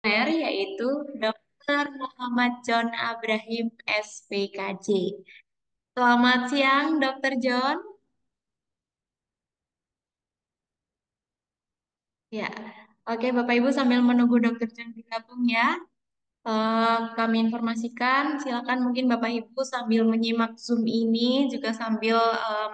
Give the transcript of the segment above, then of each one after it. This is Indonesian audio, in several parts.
Dokter, yaitu Dr. Muhammad John Abrahim SPKJ. Selamat siang, Dr. John. Ya, oke Bapak Ibu sambil menunggu Dr. John bergabung ya. Kami informasikan, silakan mungkin Bapak Ibu sambil menyimak Zoom ini juga sambil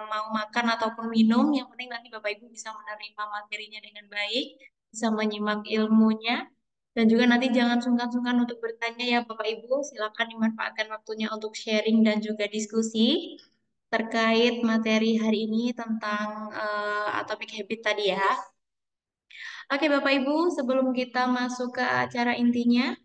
mau makan ataupun minum. Yang penting nanti Bapak Ibu bisa menerima materinya dengan baik, bisa menyimak ilmunya, dan juga nanti jangan sungkan-sungkan untuk bertanya ya Bapak Ibu. Silakan dimanfaatkan waktunya untuk sharing dan juga diskusi terkait materi hari ini tentang atomic habit tadi ya. Oke Bapak Ibu, sebelum kita masuk ke acara intinya,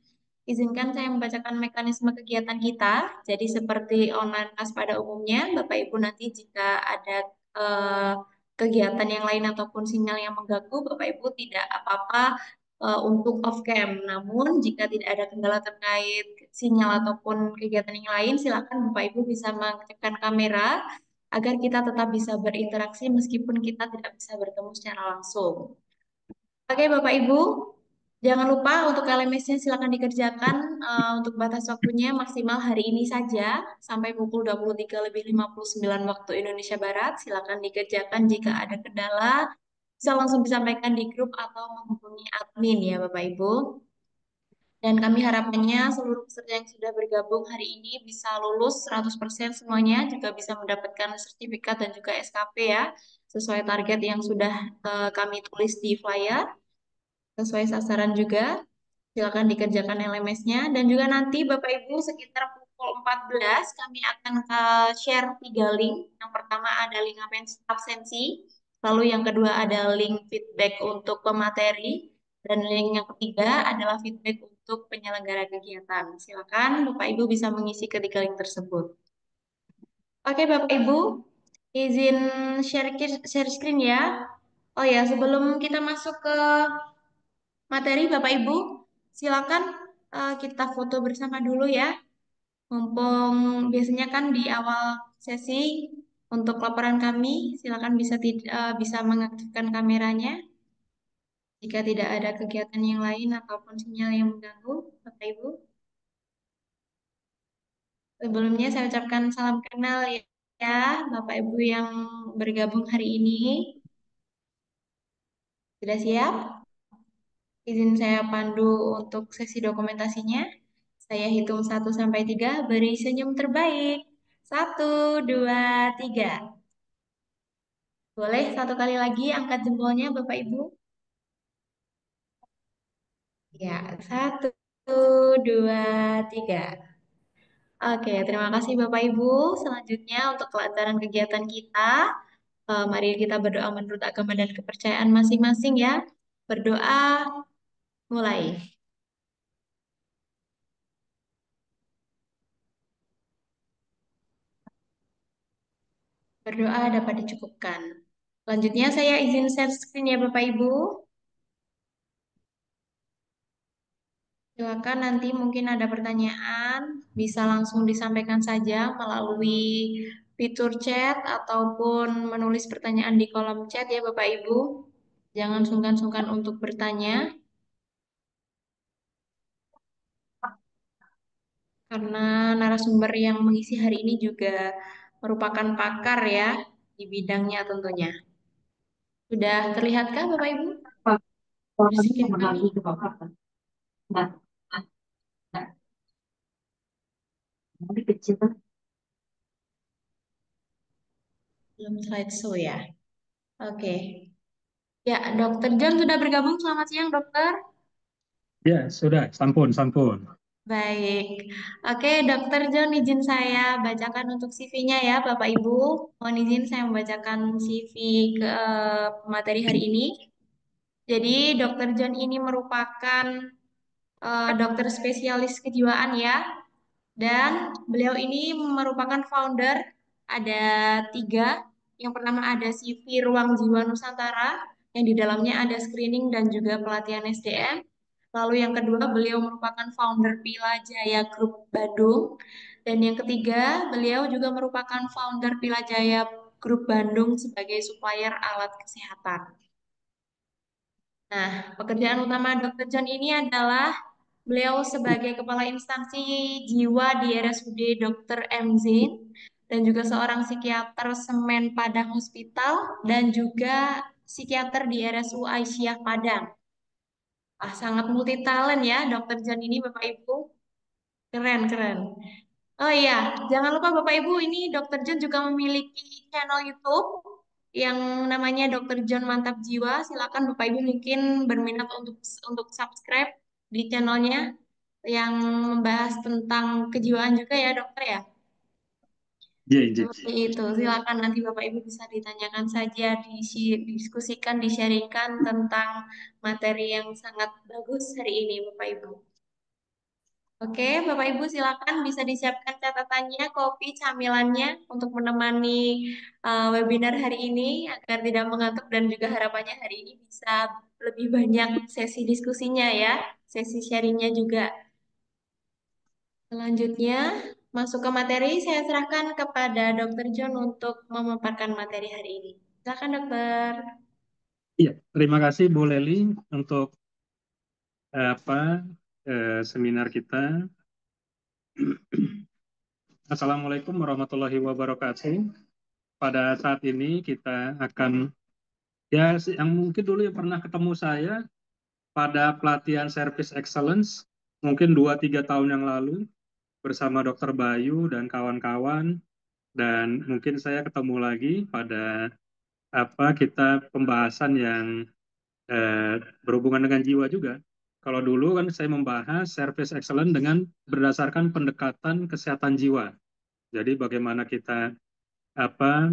izinkan saya membacakan mekanisme kegiatan kita. Jadi seperti online class pada umumnya, Bapak Ibu nanti jika ada eh, kegiatan yang lain ataupun sinyal yang mengganggu, Bapak Ibu tidak apa-apa untuk off cam. Namun jika tidak ada kendala terkait sinyal ataupun kegiatan yang lain, silakan Bapak Ibu bisa mengaktifkan kamera agar kita tetap bisa berinteraksi meskipun kita tidak bisa bertemu secara langsung. Oke, Bapak Ibu, jangan lupa untuk LMS-nya silakan dikerjakan untuk batas waktunya maksimal hari ini saja sampai pukul 23:59 waktu Indonesia Barat. Silakan dikerjakan jika ada kendala bisa langsung disampaikan di grup atau menghubungi admin ya Bapak Ibu. Dan kami harapannya seluruh peserta yang sudah bergabung hari ini bisa lulus 100% semuanya, juga bisa mendapatkan sertifikat dan juga SKP ya, sesuai target yang sudah kami tulis di flyer sesuai sasaran juga. Silakan dikerjakan LMS-nya dan juga nanti Bapak Ibu sekitar pukul 14 kami akan share 3 link. Yang pertama ada link absensi, lalu yang kedua ada link feedback untuk pemateri dan link yang ketiga adalah feedback untuk penyelenggara kegiatan. Silakan Bapak Ibu bisa mengisi ketiga link tersebut. Oke Bapak Ibu, izin share screen ya. Oh ya, sebelum kita masuk ke materi Bapak Ibu, silakan kita foto bersama dulu ya. Mumpung biasanya kan di awal sesi untuk laporan kami, silakan bisa mengaktifkan kameranya jika tidak ada kegiatan yang lain ataupun sinyal yang mengganggu, Bapak Ibu. Sebelumnya saya ucapkan salam kenal ya, Bapak Ibu yang bergabung hari ini. Sudah siap? Izin saya pandu untuk sesi dokumentasinya. Saya hitung 1 sampai 3, beri senyum terbaik. 1, 2, 3. Boleh satu kali lagi angkat jempolnya Bapak Ibu? Ya, 1, 2, 3. Oke, terima kasih Bapak Ibu. Selanjutnya untuk kelancaran kegiatan kita, mari kita berdoa menurut agama dan kepercayaan masing-masing ya. Berdoa mulai. Berdoa dapat dicukupkan. Selanjutnya saya izin share screen ya Bapak Ibu. Silakan nanti mungkin ada pertanyaan, bisa langsung disampaikan saja melalui fitur chat ataupun menulis pertanyaan di kolom chat ya Bapak Ibu. Jangan sungkan-sungkan untuk bertanya, karena narasumber yang mengisi hari ini juga merupakan pakar ya di bidangnya tentunya. Sudah terlihatkah Bapak Ibu? Screen kami? Belum slideshow ya. Oke. Ya, Dokter John sudah bergabung. Selamat siang, Dokter. Ya, sudah. Sampun, sampun. Baik, oke Dokter John izin saya bacakan untuk CV-nya ya Bapak Ibu. Mohon izin saya membacakan CV ke materi hari ini. Jadi Dokter John ini merupakan dokter spesialis kejiwaan ya, dan beliau ini merupakan founder. Ada 3. Yang pertama ada CV Ruang Jiwa Nusantara, yang di dalamnya ada screening dan juga pelatihan SDM. Lalu yang kedua, beliau merupakan founder Pila Jaya Group Bandung. Dan yang ketiga, beliau juga merupakan founder Pila Jaya Group Bandung sebagai supplier alat kesehatan. Nah, pekerjaan utama Dr. John ini adalah Beliau sebagai Kepala Instansi Jiwa di RSUD Dr. M. Zain dan juga seorang psikiater Semen Padang Hospital dan juga psikiater di RSU Aisyah Padang. Ah, sangat multi talent ya, Dr. John ini Bapak Ibu. Keren, keren. Oh iya, jangan lupa Bapak Ibu, ini Dr. John juga memiliki channel YouTube yang namanya Dr. John Mantap Jiwa. Silakan Bapak Ibu mungkin berminat untuk subscribe di channelnya yang membahas tentang kejiwaan juga ya dokter ya. J, J. Seperti itu. Silakan nanti Bapak Ibu bisa ditanyakan saja, didiskusikan, di-sharingkan tentang materi yang sangat bagus hari ini Bapak Ibu. Oke, Bapak Ibu silakan bisa disiapkan catatannya, kopi, camilannya untuk menemani webinar hari ini agar tidak mengantuk dan juga harapannya hari ini bisa lebih banyak sesi diskusinya ya, sesi sharingnya juga. Selanjutnya, masuk ke materi, saya serahkan kepada Dr. John untuk memaparkan materi hari ini. Silakan dokter. Iya, terima kasih Bu Leli untuk apa seminar kita. Assalamualaikum warahmatullahi wabarakatuh. Pada saat ini kita akan yang mungkin dulu yang pernah ketemu saya pada pelatihan Service Excellence mungkin 2-3 tahun yang lalu bersama Dr. Bayu dan kawan-kawan, dan mungkin saya ketemu lagi pada kita pembahasan yang berhubungan dengan jiwa juga. Kalau dulu kan saya membahas Service Excellence dengan berdasarkan pendekatan kesehatan jiwa. Jadi bagaimana kita apa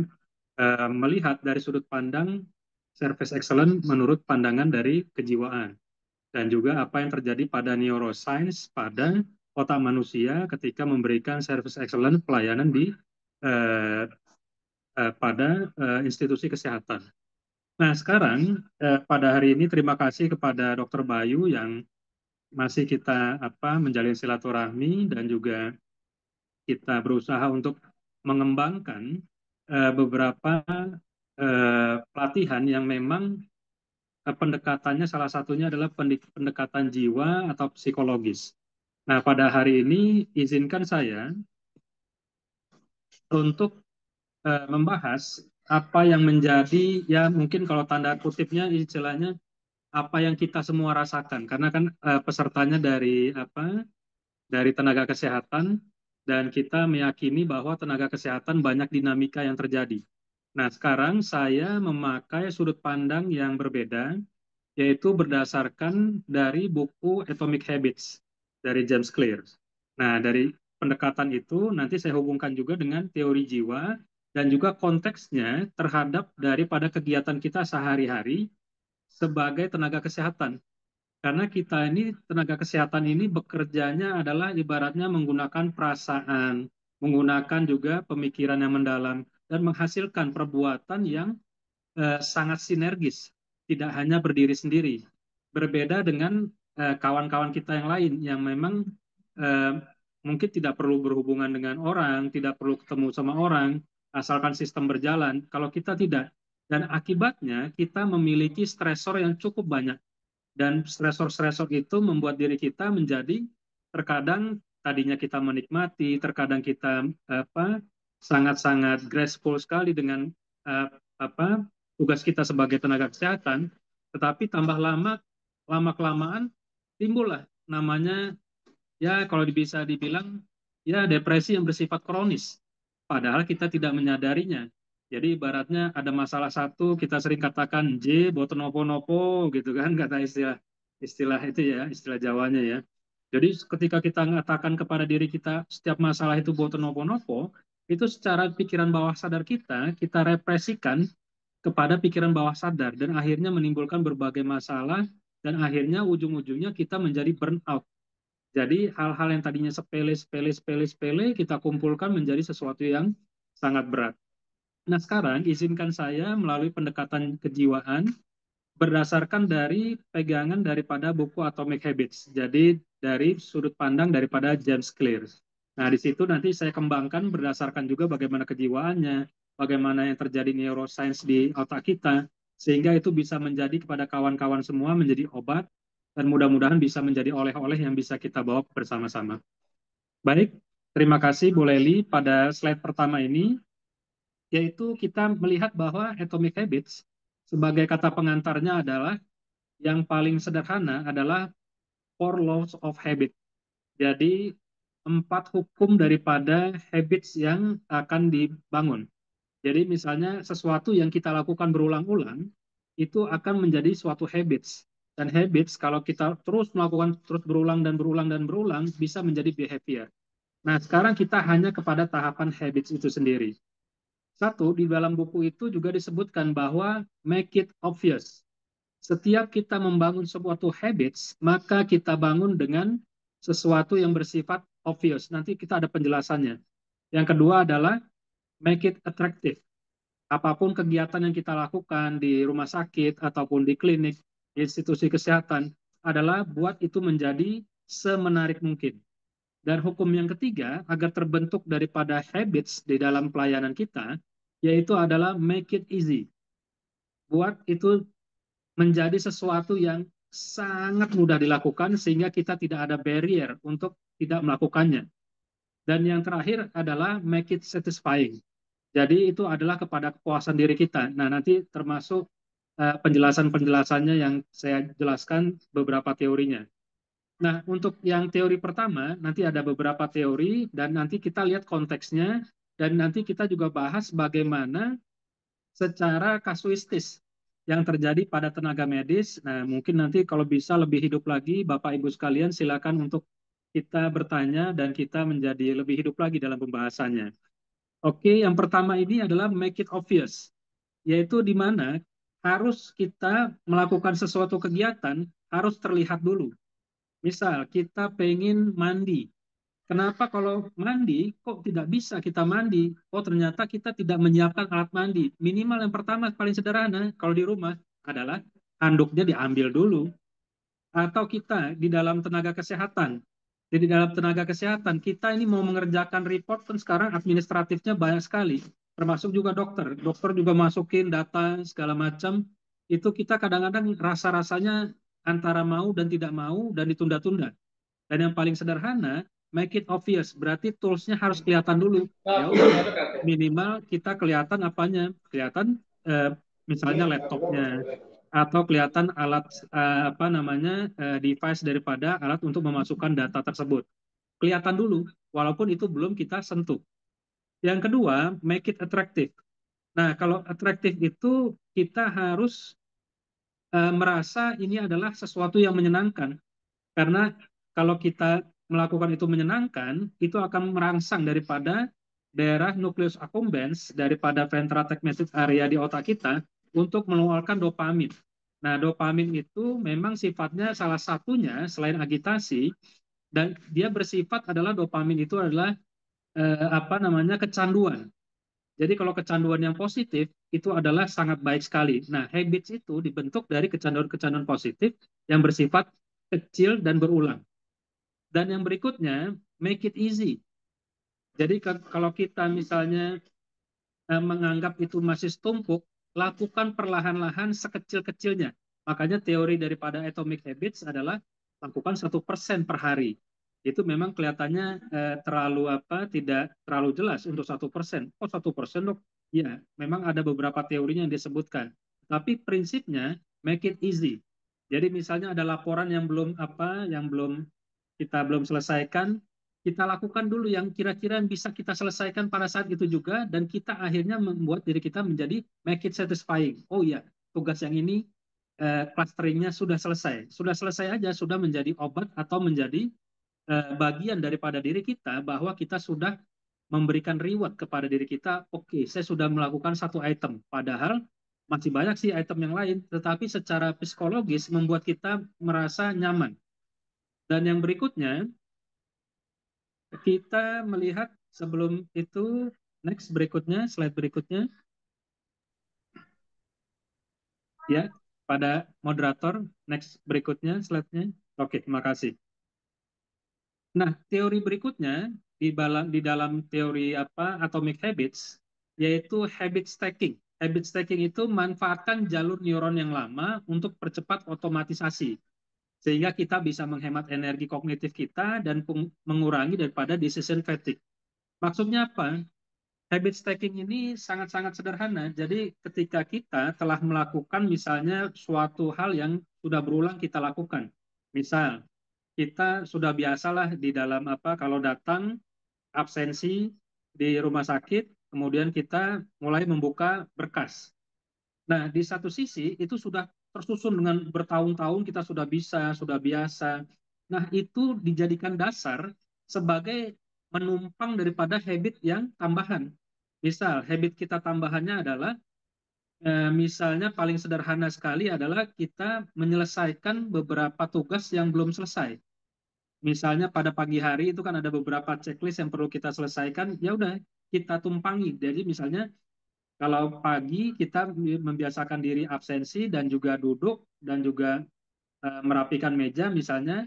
melihat dari sudut pandang Service Excellence menurut pandangan dari kejiwaan, dan juga apa yang terjadi pada neuroscience pada otak manusia ketika memberikan Service Excellence pelayanan di eh, pada institusi kesehatan. Nah, sekarang pada hari ini terima kasih kepada Dr. Bayu yang masih kita menjalin silaturahmi, dan juga kita berusaha untuk mengembangkan beberapa pelatihan yang memang pendekatannya salah satunya adalah pendekatan jiwa atau psikologis. Nah, pada hari ini izinkan saya untuk membahas apa yang menjadi, ya mungkin kalau tanda kutipnya istilahnya, apa yang kita semua rasakan, karena kan pesertanya dari tenaga kesehatan, dan kita meyakini bahwa tenaga kesehatan banyak dinamika yang terjadi. Nah, sekarang saya memakai sudut pandang yang berbeda, yaitu berdasarkan dari buku Atomic Habits dari James Clear. Nah, dari pendekatan itu nanti saya hubungkan juga dengan teori jiwa dan juga konteksnya terhadap daripada kegiatan kita sehari-hari sebagai tenaga kesehatan. Karena kita ini, tenaga kesehatan ini bekerjanya adalah ibaratnya menggunakan perasaan, menggunakan juga pemikiran yang mendalam, dan menghasilkan perbuatan yang sangat sinergis, tidak hanya berdiri sendiri. Berbeda dengan kawan-kawan kita yang lain yang memang eh, mungkin tidak perlu berhubungan dengan orang, tidak perlu ketemu sama orang, asalkan sistem berjalan. Kalau kita tidak, dan akibatnya kita memiliki stresor yang cukup banyak, dan stresor-stresor itu membuat diri kita menjadi terkadang tadinya kita menikmati, terkadang kita sangat-sangat graceful sekali dengan uh, apa tugas kita sebagai tenaga kesehatan, tetapi tambah lama kelamaan timbullah namanya, ya kalau bisa dibilang, ya depresi yang bersifat kronis, padahal kita tidak menyadarinya. Jadi ibaratnya ada masalah satu, kita sering katakan J boten nopo-nopo gitu kan, kata istilah istilah itu ya, istilah Jawanya ya. Jadi ketika kita mengatakan kepada diri kita setiap masalah itu boten nopo-nopo, itu secara pikiran bawah sadar kita represikan kepada pikiran bawah sadar, dan akhirnya menimbulkan berbagai masalah, dan akhirnya ujung-ujungnya kita menjadi burnout. Jadi hal-hal yang tadinya sepele kita kumpulkan menjadi sesuatu yang sangat berat. Nah, sekarang izinkan saya melalui pendekatan kejiwaan berdasarkan dari pegangan daripada buku Atomic Habits. Jadi dari sudut pandang daripada James Clear. Nah, di situ nanti saya kembangkan berdasarkan juga bagaimana kejiwaannya, bagaimana yang terjadi neuroscience di otak kita, sehingga itu bisa menjadi kepada kawan-kawan semua menjadi obat dan mudah-mudahan bisa menjadi oleh-oleh yang bisa kita bawa bersama-sama. Baik, terima kasih Bu Leli. Pada slide pertama ini, yaitu kita melihat bahwa Atomic Habits sebagai kata pengantarnya adalah yang paling sederhana adalah four laws of habit. Jadi 4 hukum daripada habits yang akan dibangun. Jadi misalnya sesuatu yang kita lakukan berulang-ulang itu akan menjadi suatu habits. Dan habits kalau kita terus melakukan terus berulang dan berulang dan berulang bisa menjadi behavior. Nah, sekarang kita hanya kepada tahapan habits itu sendiri. Satu, di dalam buku itu juga disebutkan bahwa make it obvious. Setiap kita membangun suatu habits, maka kita bangun dengan sesuatu yang bersifat obvious. Nanti kita ada penjelasannya. Yang kedua adalah make it attractive. Apapun kegiatan yang kita lakukan di rumah sakit ataupun di klinik, di institusi kesehatan, adalah buat itu menjadi semenarik mungkin. Dan hukum yang ketiga, agar terbentuk daripada habits di dalam pelayanan kita, yaitu adalah make it easy. Buat itu menjadi sesuatu yang sangat mudah dilakukan sehingga kita tidak ada barrier untuk tidak melakukannya. Dan yang terakhir adalah make it satisfying. Jadi itu adalah kepada kepuasan diri kita. Nah, nanti termasuk penjelasan-penjelasannya yang saya jelaskan beberapa teorinya. Nah, untuk yang teori pertama, nanti ada beberapa teori dan nanti kita lihat konteksnya dan nanti kita juga bahas bagaimana secara kasuistis yang terjadi pada tenaga medis. Nah, mungkin nanti kalau bisa lebih hidup lagi, Bapak Ibu sekalian silakan untuk kita bertanya dan kita menjadi lebih hidup lagi dalam pembahasannya. Oke, yang pertama ini adalah make it obvious, yaitu di mana harus kita melakukan sesuatu kegiatan harus terlihat dulu. Misal kita pengen mandi, kenapa kalau mandi kok tidak bisa kita mandi? Oh ternyata kita tidak menyiapkan alat mandi. Minimal yang pertama paling sederhana kalau di rumah adalah handuknya diambil dulu. Atau kita di dalam tenaga kesehatan. Jadi di dalam tenaga kesehatan kita ini mau mengerjakan report kan sekarang administratifnya banyak sekali. Termasuk juga dokter. Dokter juga masukin data segala macam. Itu kita kadang-kadang rasa-rasanya antara mau dan tidak mau dan ditunda-tunda. Dan yang paling sederhana, make it obvious. Berarti toolsnya harus kelihatan dulu. Ya udah, minimal kita kelihatan apanya. Kelihatan misalnya laptopnya atau kelihatan alat apa namanya device daripada alat untuk memasukkan data tersebut. Kelihatan dulu, walaupun itu belum kita sentuh. Yang kedua, make it attractive. Nah, kalau attractive itu kita harus merasa ini adalah sesuatu yang menyenangkan. Karena kalau kita melakukan itu menyenangkan, itu akan merangsang daripada daerah nucleus accumbens, daripada ventral tegmental area di otak kita, untuk mengeluarkan dopamin. Nah, dopamin itu memang sifatnya salah satunya, selain agitasi, dan dia bersifat adalah dopamin itu adalah apa namanya kecanduan. Jadi kalau kecanduan yang positif itu adalah sangat baik sekali. Nah, habits itu dibentuk dari kecanduan-kecanduan positif yang bersifat kecil dan berulang. Dan yang berikutnya, make it easy. Jadi kalau kita misalnya menganggap itu masih tumpuk, lakukan perlahan-lahan sekecil-kecilnya. Makanya teori daripada Atomic Habits adalah lakukan 1% per hari. Itu memang kelihatannya terlalu apa? Tidak terlalu jelas untuk 1%. Oh 1% dok? Ya, memang ada beberapa teorinya yang disebutkan. Tapi prinsipnya make it easy. Jadi misalnya ada laporan yang belum apa, yang kita belum selesaikan, kita lakukan dulu yang kira-kira bisa kita selesaikan pada saat itu juga dan kita akhirnya membuat diri kita menjadi make it satisfying. Oh ya, tugas yang ini clusteringnya sudah selesai. Sudah selesai aja, sudah menjadi obat atau menjadi bagian daripada diri kita bahwa kita sudah memberikan reward kepada diri kita. Oke, saya sudah melakukan satu item. Padahal masih banyak sih item yang lain, tetapi secara psikologis membuat kita merasa nyaman. Dan yang berikutnya, kita melihat sebelum itu, next berikutnya, slide berikutnya, ya, pada moderator, next berikutnya, slide-nya. Oke, terima kasih. Nah, teori berikutnya di dalam teori apa Atomic Habits, yaitu habit stacking. Habit stacking itu manfaatkan jalur neuron yang lama untuk percepat otomatisasi. sehingga kita bisa menghemat energi kognitif kita dan mengurangi daripada decision fatigue. Maksudnya apa? Habit stacking ini sangat-sangat sederhana. Jadi ketika kita telah melakukan misalnya suatu hal yang sudah berulang kita lakukan. Misal, kita sudah biasalah di dalam apa kalau datang absensi di rumah sakit, kemudian kita mulai membuka berkas. Nah, di satu sisi itu sudah tersusun dengan bertahun-tahun kita sudah bisa, sudah biasa. Nah, itu dijadikan dasar sebagai menumpang daripada habit yang tambahan. Misal, habit kita tambahannya adalah, misalnya paling sederhana sekali adalah kita menyelesaikan beberapa tugas yang belum selesai. Misalnya pada pagi hari itu kan ada beberapa checklist yang perlu kita selesaikan, ya udah kita tumpangi. Jadi misalnya kalau pagi kita membiasakan diri absensi dan juga duduk dan juga merapikan meja misalnya,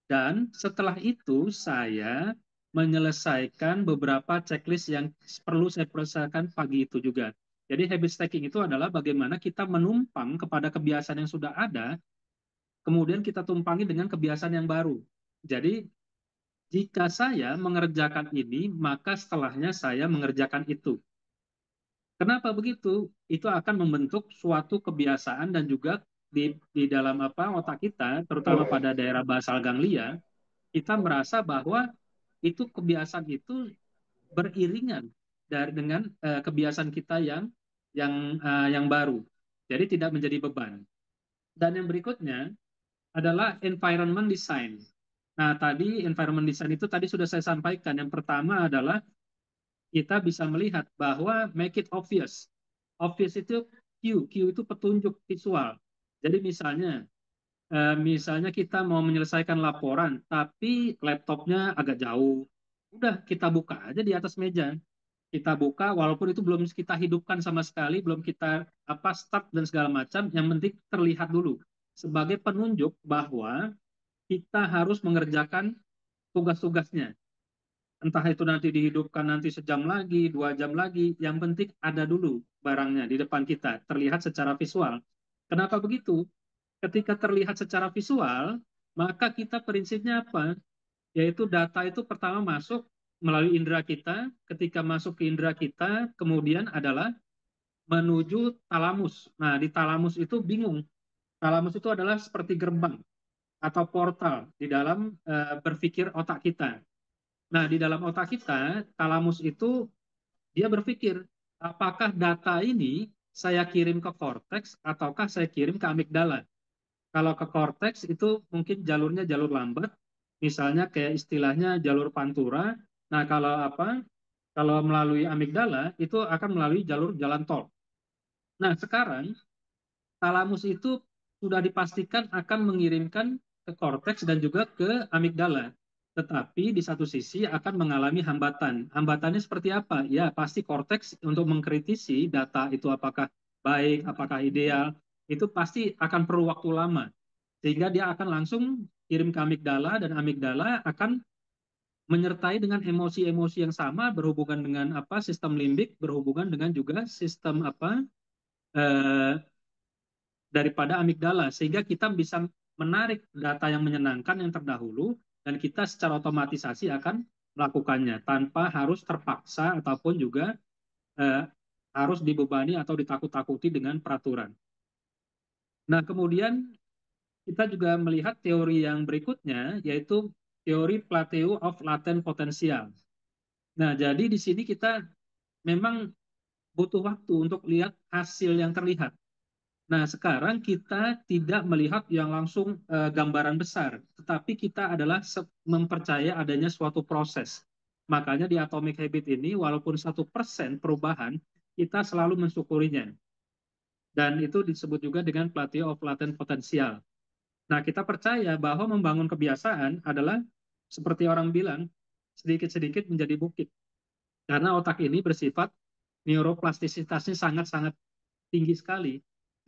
dan setelah itu saya menyelesaikan beberapa checklist yang perlu saya selesaikan pagi itu juga. Jadi habit stacking itu adalah bagaimana kita menumpang kepada kebiasaan yang sudah ada, kemudian kita tumpangi dengan kebiasaan yang baru. Jadi jika saya mengerjakan ini, maka setelahnya saya mengerjakan itu. Kenapa begitu? Itu akan membentuk suatu kebiasaan dan juga di dalam apa otak kita, terutama pada daerah basal ganglia, kita merasa bahwa itu kebiasaan itu beriringan dengan kebiasaan kita yang baru. Jadi tidak menjadi beban. Dan yang berikutnya adalah environment design. Nah, tadi environment design itu tadi sudah saya sampaikan. Yang pertama adalah kita bisa melihat bahwa make it obvious. Obvious itu Q itu petunjuk visual. Jadi misalnya kita mau menyelesaikan laporan, tapi laptopnya agak jauh. Udah kita buka aja di atas meja. Kita buka, walaupun itu belum kita hidupkan sama sekali, belum kita apa start dan segala macam. Yang penting terlihat dulu sebagai penunjuk bahwa kita harus mengerjakan tugas-tugasnya. Entah itu nanti dihidupkan nanti sejam lagi, 2 jam lagi, yang penting ada dulu barangnya di depan kita, terlihat secara visual. Kenapa begitu? Ketika terlihat secara visual, maka kita prinsipnya apa? Yaitu data itu pertama masuk melalui indera kita, ketika masuk ke indera kita, kemudian adalah menuju talamus. Nah, di talamus itu bingung. Talamus itu adalah seperti gerbang atau portal di dalam berpikir otak kita. Nah, di dalam otak kita, talamus itu dia berpikir, apakah data ini saya kirim ke korteks ataukah saya kirim ke amigdala? Kalau ke korteks itu mungkin jalurnya jalur lambat, misalnya kayak istilahnya jalur pantura. Nah, kalau apa? Kalau melalui amigdala itu akan melalui jalur jalan tol. Nah, sekarang talamus itu sudah dipastikan akan mengirimkan ke korteks dan juga ke amigdala. Tetapi di satu sisi akan mengalami hambatan. Hambatannya seperti apa? Ya, pasti korteks untuk mengkritisi data itu apakah baik, apakah ideal, itu pasti akan perlu waktu lama. Sehingga dia akan langsung kirim ke amigdala dan amigdala akan menyertai dengan emosi-emosi yang sama berhubungan dengan apa sistem limbik, berhubungan dengan juga sistem apa eh, daripada amigdala sehingga kita bisa menarik data yang menyenangkan yang terdahulu dan kita secara otomatisasi akan melakukannya tanpa harus terpaksa ataupun juga eh, harus dibebani atau ditakut-takuti dengan peraturan. Nah, kemudian kita juga melihat teori yang berikutnya yaitu teori plateau of latent potential. Nah, jadi di sini kita memang butuh waktu untuk lihat hasil yang terlihat. Nah, sekarang kita tidak melihat yang langsung gambaran besar, tetapi kita adalah mempercaya adanya suatu proses. Makanya di Atomic Habit ini, walaupun 1% perubahan, kita selalu mensyukurinya. Dan itu disebut juga dengan plateau of latent potential. Nah, kita percaya bahwa membangun kebiasaan adalah seperti orang bilang, sedikit-sedikit menjadi bukit. Karena otak ini bersifat neuroplastisitasnya sangat-sangat tinggi sekali.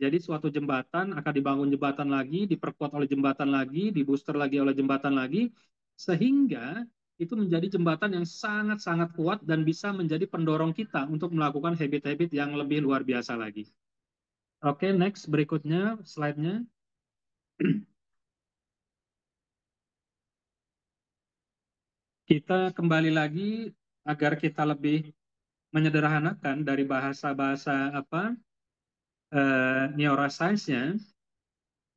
Jadi suatu jembatan akan dibangun jembatan lagi, diperkuat oleh jembatan lagi, dibooster lagi oleh jembatan lagi, sehingga itu menjadi jembatan yang sangat-sangat kuat dan bisa menjadi pendorong kita untuk melakukan habit-habit yang lebih luar biasa lagi. Oke, next berikutnya slide-nya. Kita kembali lagi agar kita lebih menyederhanakan dari bahasa-bahasa apa neuroscience-nya.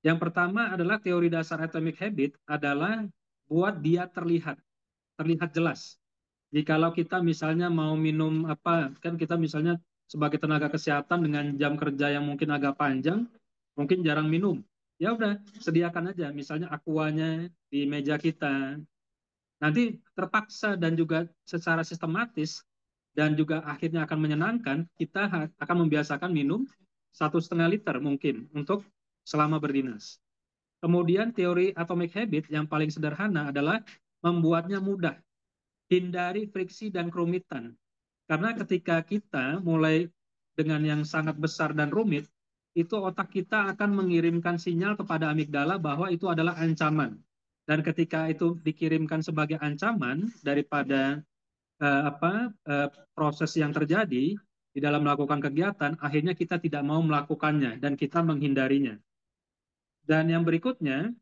Yang pertama adalah teori dasar atomic habit adalah buat dia terlihat jelas. Jikalau kita misalnya mau minum apa, kan kita misalnya sebagai tenaga kesehatan dengan jam kerja yang mungkin agak panjang, mungkin jarang minum. Ya udah, sediakan aja misalnya aquanya di meja kita. Nanti terpaksa dan juga secara sistematis dan juga akhirnya akan menyenangkan, kita akan membiasakan minum 1,5 liter mungkin untuk selama berdinas. Kemudian teori atomic habit yang paling sederhana adalah membuatnya mudah. Hindari friksi dan kerumitan. Karena ketika kita mulai dengan yang sangat besar dan rumit, itu otak kita akan mengirimkan sinyal kepada amigdala bahwa itu adalah ancaman. Dan ketika itu dikirimkan sebagai ancaman daripada proses yang terjadi di dalam melakukan kegiatan, akhirnya kita tidak mau melakukannya dan kita menghindarinya. Dan yang berikutnya,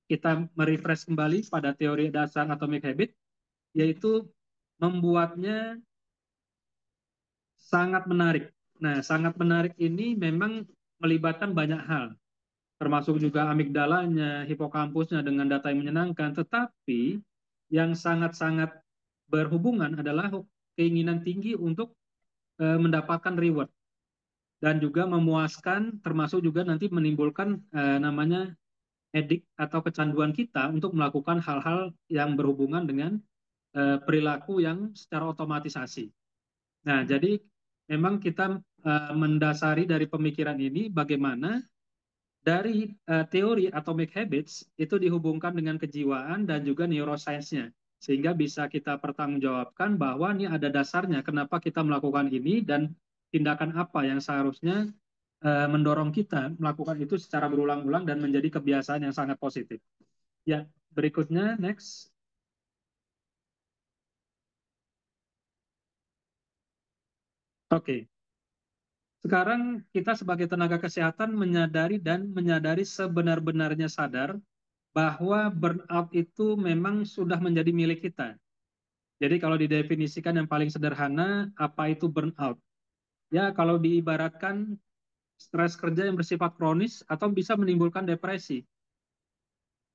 kita merefresh kembali pada teori dasar atomic habit, yaitu membuatnya sangat menarik. Nah, sangat menarik ini memang melibatkan banyak hal, termasuk juga amigdalanya, hipokampusnya dengan data yang menyenangkan, tetapi yang sangat-sangat berhubungan adalah keinginan tinggi untuk mendapatkan reward dan juga memuaskan, termasuk juga nanti menimbulkan namanya edik atau kecanduan kita untuk melakukan hal-hal yang berhubungan dengan perilaku yang secara otomatisasi. Nah, jadi memang kita mendasari dari pemikiran ini bagaimana dari teori atomic habits itu dihubungkan dengan kejiwaan dan juga neuroscience-nya. Sehingga bisa kita pertanggungjawabkan bahwa ini ada dasarnya kenapa kita melakukan ini dan tindakan apa yang seharusnya mendorong kita melakukan itu secara berulang-ulang dan menjadi kebiasaan yang sangat positif. Ya, berikutnya, next. Oke, sekarang kita sebagai tenaga kesehatan menyadari sebenar-benarnya sadar bahwa burnout itu memang sudah menjadi milik kita. Jadi kalau didefinisikan yang paling sederhana, apa itu burnout? Ya, kalau diibaratkan stres kerja yang bersifat kronis atau bisa menimbulkan depresi.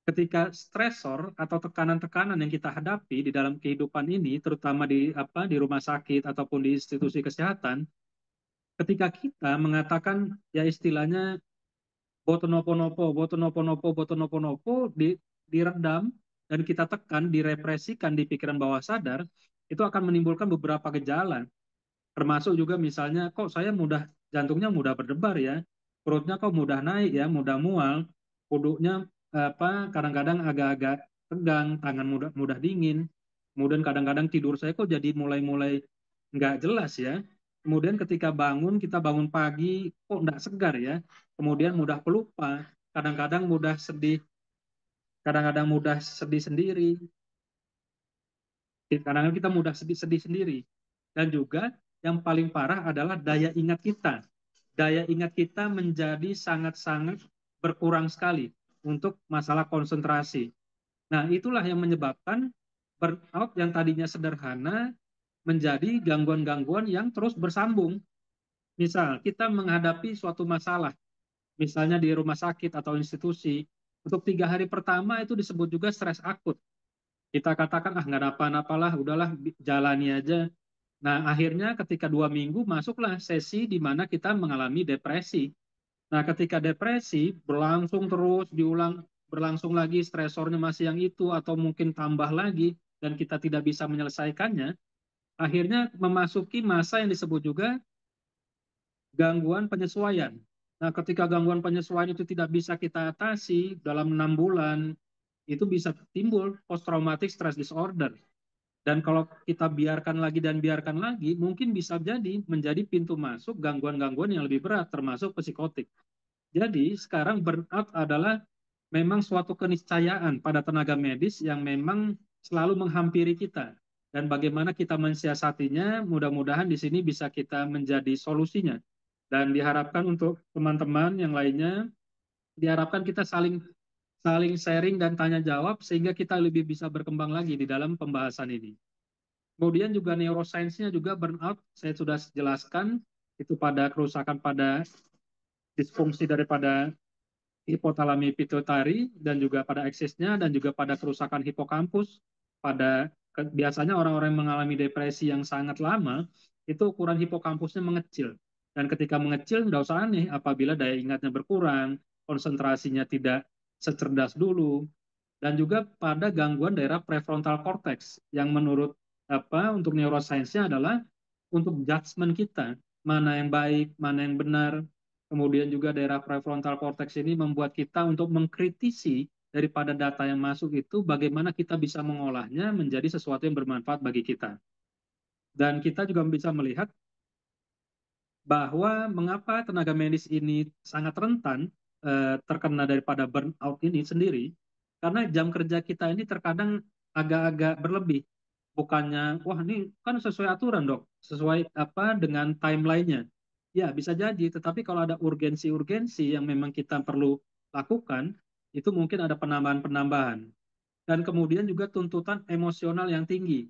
Ketika stresor atau tekanan-tekanan yang kita hadapi di dalam kehidupan ini, terutama di rumah sakit ataupun di institusi kesehatan, ketika kita mengatakan ya istilahnya botonoponopo, botonoponopo, botonoponopo diredam dan kita tekan, direpresikan di pikiran bawah sadar, itu akan menimbulkan beberapa gejala. Termasuk juga misalnya, kok saya jantungnya mudah berdebar ya, perutnya kok mudah naik ya, mudah mual, kuduknya kadang-kadang agak-agak tegang, tangan mudah, mudah dingin, kemudian kadang-kadang tidur saya kok jadi mulai-mulai nggak jelas ya. Kemudian ketika bangun, kita bangun pagi, kok nggak segar ya. Kemudian mudah pelupa, kadang-kadang mudah sedih sendiri, kadang-kadang kita mudah sedih-sedih sendiri. Dan juga yang paling parah adalah daya ingat kita. Daya ingat kita menjadi sangat-sangat berkurang sekali untuk masalah konsentrasi. Nah, itulah yang menyebabkan burnout yang tadinya sederhana menjadi gangguan-gangguan yang terus bersambung. Misal, kita menghadapi suatu masalah, misalnya di rumah sakit atau institusi, untuk 3 hari pertama itu disebut juga stres akut. Kita katakan, ah nggak ada apa-apalah, udahlah jalani aja. Nah, akhirnya ketika 2 minggu masuklah sesi di mana kita mengalami depresi. Nah, ketika depresi berlangsung terus, berlangsung lagi, stresornya masih yang itu, atau mungkin tambah lagi, dan kita tidak bisa menyelesaikannya, akhirnya memasuki masa yang disebut juga gangguan penyesuaian. Nah, ketika gangguan penyesuaian itu tidak bisa kita atasi dalam 6 bulan, itu bisa timbul post-traumatic stress disorder. Dan kalau kita biarkan lagi dan biarkan lagi, mungkin bisa jadi menjadi pintu masuk gangguan-gangguan yang lebih berat, termasuk psikotik. Jadi sekarang burnout adalah memang suatu keniscayaan pada tenaga medis yang memang selalu menghampiri kita. Dan bagaimana kita mensiasatinya, mudah-mudahan di sini bisa kita menjadi solusinya. Dan diharapkan untuk teman-teman yang lainnya, diharapkan kita saling saling sharing dan tanya jawab sehingga kita lebih bisa berkembang lagi di dalam pembahasan ini. Kemudian juga neuroscience-nya juga burnout, saya sudah jelaskan itu pada kerusakan pada disfungsi daripada hipotalami pituitari dan juga pada eksisnya dan juga pada kerusakan hipokampus. Pada biasanya orang-orang yang mengalami depresi yang sangat lama itu ukuran hipokampusnya mengecil. Dan ketika mengecil tidak usah aneh apabila daya ingatnya berkurang, konsentrasinya tidak secerdas dulu, dan juga pada gangguan daerah prefrontal cortex yang menurut untuk neuroscience-nya adalah untuk judgement kita, mana yang baik, mana yang benar. Kemudian juga daerah prefrontal cortex ini membuat kita untuk mengkritisi daripada data yang masuk itu bagaimana kita bisa mengolahnya menjadi sesuatu yang bermanfaat bagi kita. Dan kita juga bisa melihat bahwa mengapa tenaga medis ini sangat rentan terkena daripada burnout ini sendiri, karena jam kerja kita ini terkadang agak-agak berlebih. Bukannya, wah ini kan sesuai aturan dok, sesuai apa dengan timelinenya. Ya bisa jadi, tetapi kalau ada urgensi-urgensi yang memang kita perlu lakukan, itu mungkin ada penambahan-penambahan. Dan kemudian juga tuntutan emosional yang tinggi.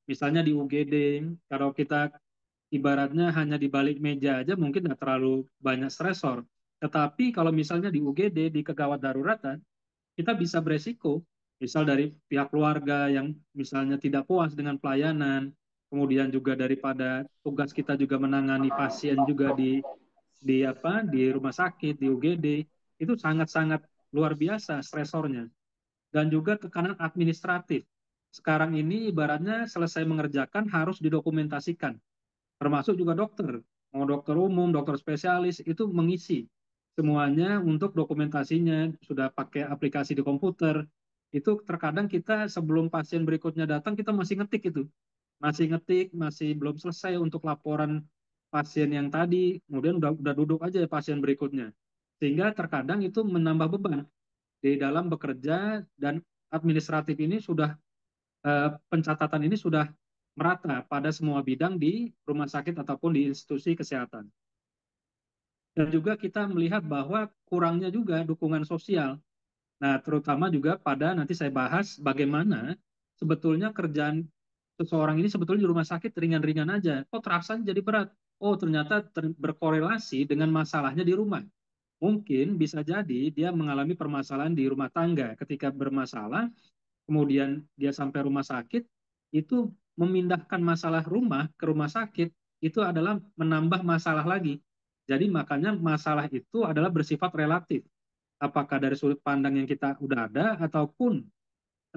Misalnya di UGD, kalau kita ibaratnya hanya di balik meja aja mungkin nggak terlalu banyak stresor. Tetapi kalau misalnya di UGD, di kegawat daruratan, kita bisa beresiko, misal dari pihak keluarga yang misalnya tidak puas dengan pelayanan, kemudian juga daripada tugas kita juga menangani pasien juga di rumah sakit, di UGD, itu sangat-sangat luar biasa stresornya. Dan juga tekanan administratif. Sekarang ini ibaratnya selesai mengerjakan harus didokumentasikan, termasuk juga dokter, mau dokter umum, dokter spesialis itu mengisi semuanya untuk dokumentasinya sudah pakai aplikasi di komputer. Itu terkadang kita sebelum pasien berikutnya datang kita masih ngetik itu, masih ngetik, masih belum selesai untuk laporan pasien yang tadi, kemudian udah duduk aja pasien berikutnya, sehingga terkadang itu menambah beban di dalam bekerja dan administratif ini sudah pencatatan ini sudah merata pada semua bidang di rumah sakit ataupun di institusi kesehatan. Dan juga kita melihat bahwa kurangnya juga dukungan sosial. Nah, terutama juga pada nanti saya bahas bagaimana sebetulnya kerjaan seseorang ini sebetulnya di rumah sakit ringan-ringan aja. Kok terasa jadi berat? Oh, ternyata berkorelasi dengan masalahnya di rumah. Mungkin bisa jadi dia mengalami permasalahan di rumah tangga. Ketika bermasalah, kemudian dia sampai rumah sakit, itu memindahkan masalah rumah ke rumah sakit, itu adalah menambah masalah lagi. Jadi makanya masalah itu adalah bersifat relatif. Apakah dari sudut pandang yang kita udah ada, ataupun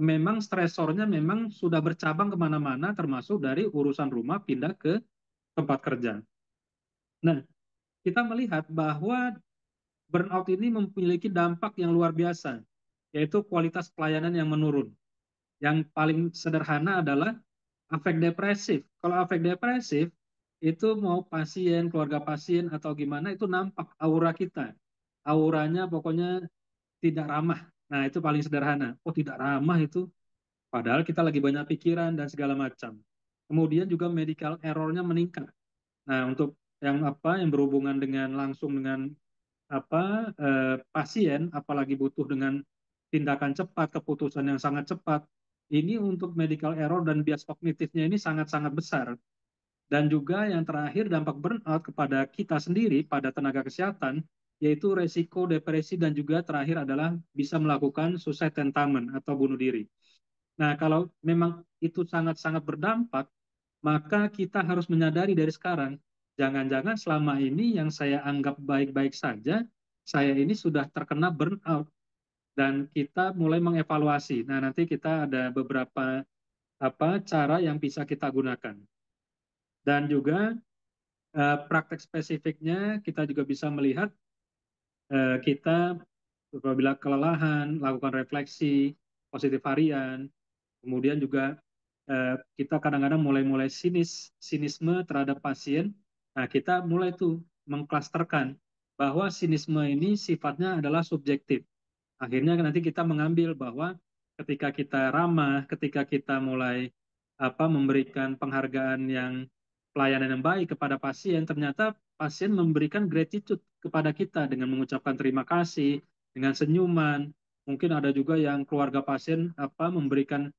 memang stresornya memang sudah bercabang kemana-mana, termasuk dari urusan rumah pindah ke tempat kerja. Nah, kita melihat bahwa burnout ini memiliki dampak yang luar biasa, yaitu kualitas pelayanan yang menurun. Yang paling sederhana adalah afek depresif. Kalau afek depresif, itu mau pasien, keluarga pasien, atau gimana, itu nampak aura kita. Auranya pokoknya tidak ramah. Nah, itu paling sederhana. Oh, tidak ramah itu. Padahal kita lagi banyak pikiran dan segala macam. Kemudian juga medical error-nya meningkat. Nah, untuk yang apa yang berhubungan dengan langsung dengan pasien, apalagi butuh dengan tindakan cepat, keputusan yang sangat cepat, ini untuk medical error dan bias kognitifnya ini sangat-sangat besar. Dan juga yang terakhir dampak burnout kepada kita sendiri pada tenaga kesehatan, yaitu resiko depresi dan juga terakhir adalah bisa melakukan suicide tentamen atau bunuh diri. Nah, kalau memang itu sangat-sangat berdampak, maka kita harus menyadari dari sekarang, jangan-jangan selama ini yang saya anggap baik-baik saja, saya ini sudah terkena burnout dan kita mulai mengevaluasi. Nah, nanti kita ada beberapa cara yang bisa kita gunakan. Dan juga praktek spesifiknya kita juga bisa melihat kita apabila kelelahan, lakukan refleksi, positif harian, kemudian juga kita kadang-kadang mulai-mulai sinisme terhadap pasien. Nah, kita mulai tuh mengklasterkan bahwa sinisme ini sifatnya adalah subjektif. Akhirnya nanti kita mengambil bahwa ketika kita ramah, ketika kita mulai memberikan penghargaan yang pelayanan yang baik kepada pasien, ternyata pasien memberikan gratitude kepada kita dengan mengucapkan terima kasih, dengan senyuman. Mungkin ada juga yang keluarga pasien memberikan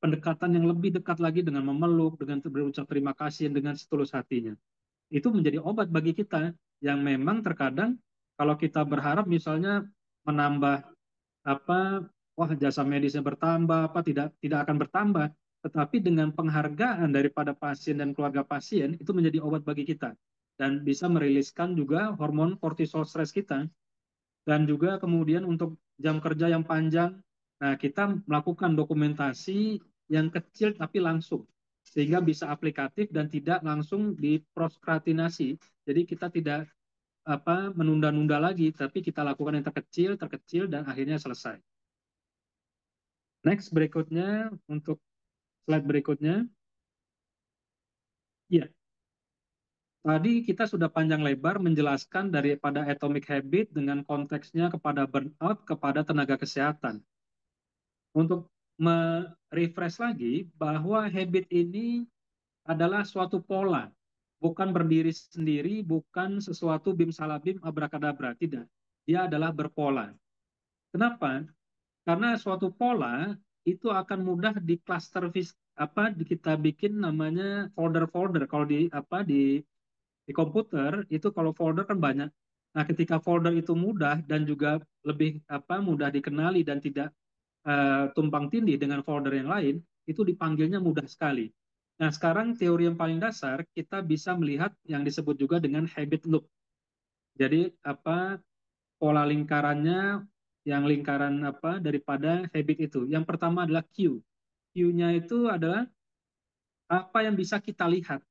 pendekatan yang lebih dekat lagi dengan memeluk, dengan berucap terima kasih dengan setulus hatinya. Itu menjadi obat bagi kita yang memang terkadang kalau kita berharap misalnya menambah apa wah jasa medisnya bertambah apa tidak akan bertambah, tetapi dengan penghargaan daripada pasien dan keluarga pasien itu menjadi obat bagi kita dan bisa meriliskan juga hormon kortisol stres kita. Dan juga kemudian untuk jam kerja yang panjang, nah kita melakukan dokumentasi yang kecil tapi langsung sehingga bisa aplikatif dan tidak langsung diprokrastinasi. Jadi kita tidak menunda-nunda lagi, tapi kita lakukan yang terkecil, terkecil dan akhirnya selesai. Next berikutnya untuk slide berikutnya. Ya, tadi kita sudah panjang lebar menjelaskan daripada atomic habit dengan konteksnya kepada burnout, kepada tenaga kesehatan. Untuk merefresh lagi bahwa habit ini adalah suatu pola, bukan berdiri sendiri, bukan sesuatu bim salabim abrakadabra, tidak. Dia adalah berpola. Kenapa? Karena suatu pola itu akan mudah di cluster kita bikin namanya folder-folder. Kalau di komputer itu kalau folder kan banyak. Nah, ketika folder itu mudah dan juga lebih mudah dikenali dan tidak tumpang tindih dengan folder yang lain, itu dipanggilnya mudah sekali. Nah, sekarang teori yang paling dasar kita bisa melihat yang disebut juga dengan habit loop. Jadi pola lingkarannya yang lingkaran daripada habit itu. Yang pertama adalah Q. Q-nya itu adalah apa yang bisa kita lihat.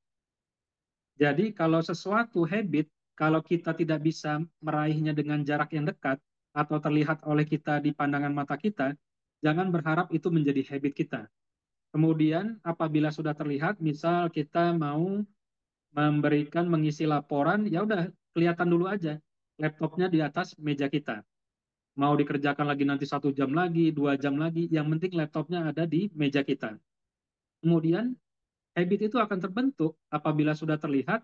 Jadi kalau sesuatu habit, kalau kita tidak bisa meraihnya dengan jarak yang dekat atau terlihat oleh kita di pandangan mata kita, jangan berharap itu menjadi habit kita. Kemudian apabila sudah terlihat, misal kita mau mengisi laporan, ya udah kelihatan dulu aja laptopnya di atas meja kita. Mau dikerjakan lagi nanti 1 jam lagi, 2 jam lagi, yang penting laptopnya ada di meja kita. Kemudian habit itu akan terbentuk apabila sudah terlihat,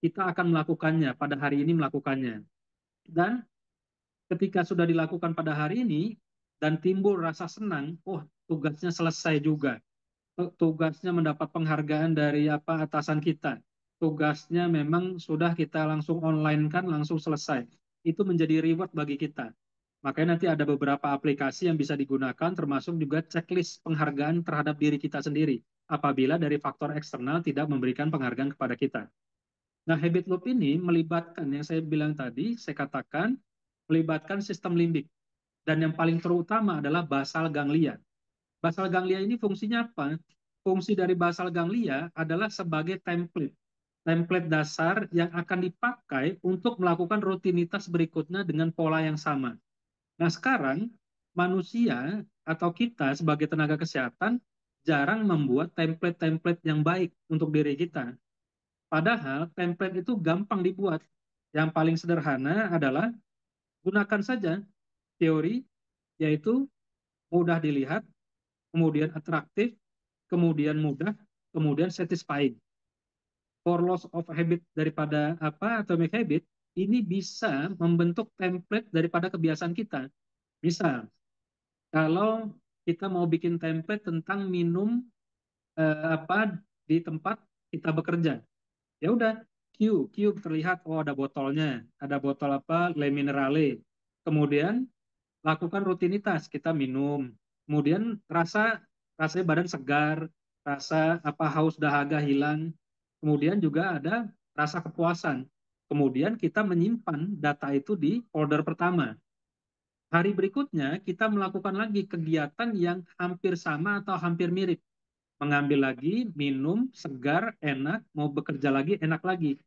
kita akan melakukannya pada hari ini melakukannya. Dan ketika sudah dilakukan pada hari ini dan timbul rasa senang, oh tugasnya selesai juga. Tugasnya mendapat penghargaan dari atasan kita. Tugasnya memang sudah kita langsung online kan, langsung selesai. Itu menjadi reward bagi kita. Makanya nanti ada beberapa aplikasi yang bisa digunakan, termasuk juga checklist penghargaan terhadap diri kita sendiri. Apabila dari faktor eksternal tidak memberikan penghargaan kepada kita. Nah, habit loop ini melibatkan yang saya bilang tadi, saya katakan melibatkan sistem limbik. Dan yang paling terutama adalah basal ganglia. Basal ganglia ini fungsinya apa? Fungsi dari basal ganglia adalah sebagai template. Template dasar yang akan dipakai untuk melakukan rutinitas berikutnya dengan pola yang sama. Nah, sekarang manusia atau kita sebagai tenaga kesehatan jarang membuat template-template yang baik untuk diri kita. Padahal template itu gampang dibuat. Yang paling sederhana adalah gunakan saja teori, yaitu mudah dilihat, kemudian atraktif, kemudian mudah, kemudian satisfying. For loss of habit daripada atomic habit, ini bisa membentuk template daripada kebiasaan kita. Misal, kalau kita mau bikin template tentang minum di tempat kita bekerja, ya udah Q terlihat, oh ada botolnya, ada botol Le Minerale. Kemudian lakukan rutinitas, kita minum. Kemudian rasanya badan segar, rasa haus dahaga hilang. Kemudian juga ada rasa kepuasan. Kemudian kita menyimpan data itu di folder pertama. Hari berikutnya kita melakukan lagi kegiatan yang hampir sama atau hampir mirip. Mengambil lagi, minum, segar, enak, mau bekerja lagi, enak lagi.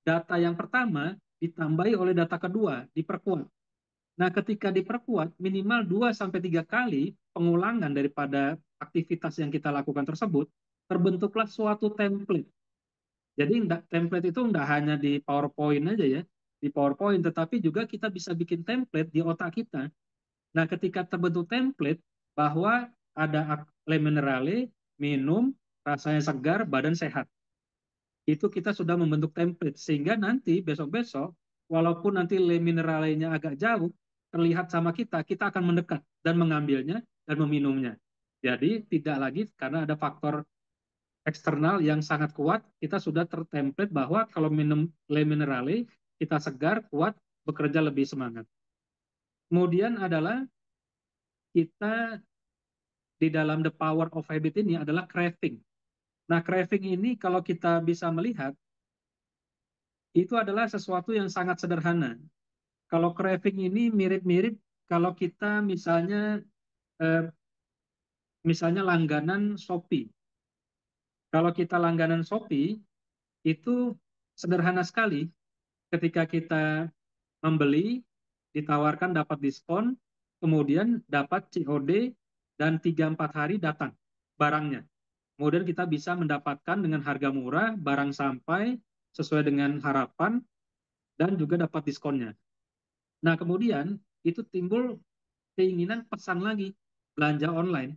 Data yang pertama ditambahi oleh data kedua, diperkuat. Nah, ketika diperkuat minimal 2 sampai 3 kali pengulangan daripada aktivitas yang kita lakukan tersebut, terbentuklah suatu template. Jadi template itu tidak hanya di PowerPoint aja ya, di PowerPoint, tetapi juga kita bisa bikin template di otak kita. Nah, ketika terbentuk template bahwa ada Le Minerale, minum, rasanya segar, badan sehat. Itu kita sudah membentuk template sehingga nanti besok-besok walaupun nanti Le Minerale-nya agak jauh, terlihat sama kita, kita akan mendekat dan mengambilnya dan meminumnya. Jadi tidak lagi karena ada faktor eksternal yang sangat kuat, kita sudah tertemplate bahwa kalau minum Le Minerale, kita segar, kuat, bekerja lebih semangat. Kemudian adalah kita di dalam the power of habit ini adalah craving. Nah, craving ini kalau kita bisa melihat, itu adalah sesuatu yang sangat sederhana. Kalau craving ini mirip-mirip kalau kita eh, misalnya langganan Shopee. Kalau kita langganan Shopee, itu sederhana sekali. Ketika kita membeli, ditawarkan dapat diskon, kemudian dapat COD, dan 3-4 hari datang barangnya. Kemudian kita bisa mendapatkan dengan harga murah, barang sampai sesuai dengan harapan, dan juga dapat diskonnya. Nah, kemudian itu timbul keinginan pesan lagi, belanja online.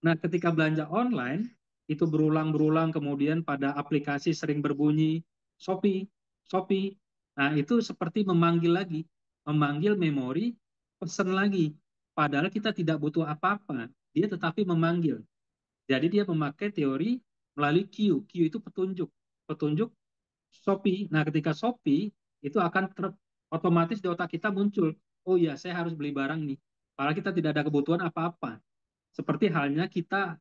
Nah, ketika belanja online, itu berulang-berulang, kemudian pada aplikasi sering berbunyi, Shopee, Shopee. Nah, itu seperti memanggil lagi, memanggil memori, pesan lagi. Padahal kita tidak butuh apa-apa, dia tetapi memanggil. Jadi dia memakai teori melalui Q. Q itu petunjuk. Petunjuk Shopee. Nah, ketika Shopee, itu akan otomatis di otak kita muncul, oh iya, saya harus beli barang nih. Padahal kita tidak ada kebutuhan apa-apa. Seperti halnya kita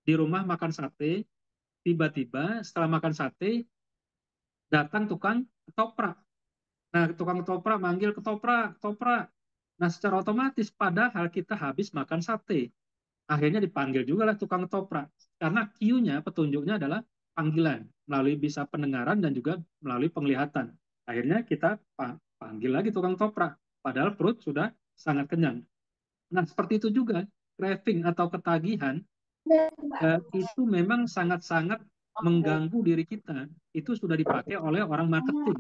di rumah makan sate, tiba-tiba setelah makan sate, datang tukang ketoprak. Nah, tukang ketoprak manggil ketoprak, ketoprak. Nah, secara otomatis padahal kita habis makan sate. Akhirnya dipanggil juga lah tukang ketoprak. Karena Q-nya, petunjuknya adalah panggilan. Melalui bisa pendengaran dan juga melalui penglihatan. Akhirnya kita panggil lagi tukang ketoprak. Padahal perut sudah sangat kenyang. Nah, seperti itu juga craving atau ketagihan itu memang sangat-sangat mengganggu diri kita. Itu sudah dipakai oleh orang marketing.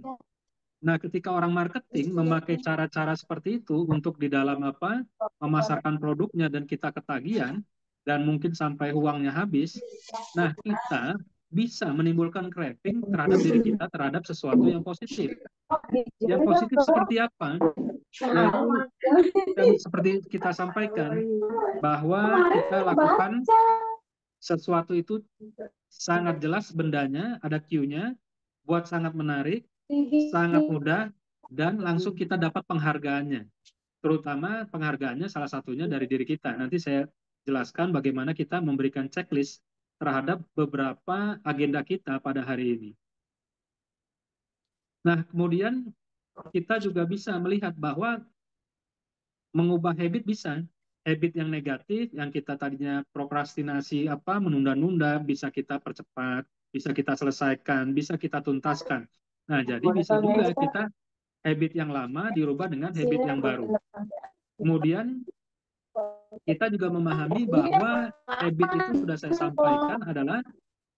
Nah, ketika orang marketing memakai cara-cara seperti itu untuk di dalam memasarkan produknya dan kita ketagihan dan mungkin sampai uangnya habis, nah kita bisa menimbulkan craving terhadap diri kita terhadap sesuatu yang positif. Yang positif seperti apa? Yaitu yang seperti kita sampaikan bahwa kita lakukan sesuatu itu sangat jelas bendanya, ada Q-nya, buat sangat menarik, sangat mudah, dan langsung kita dapat penghargaannya. Terutama penghargaannya salah satunya dari diri kita. Nanti saya jelaskan bagaimana kita memberikan checklist terhadap beberapa agenda kita pada hari ini. Nah, kemudian kita juga bisa melihat bahwa mengubah habit bisa. Habit yang negatif, yang kita tadinya prokrastinasi, menunda-nunda, bisa kita percepat, bisa kita selesaikan, bisa kita tuntaskan. Nah, jadi bisa juga kita habit yang lama dirubah dengan habit yang baru. Kemudian kita juga memahami bahwa habit itu sudah saya sampaikan adalah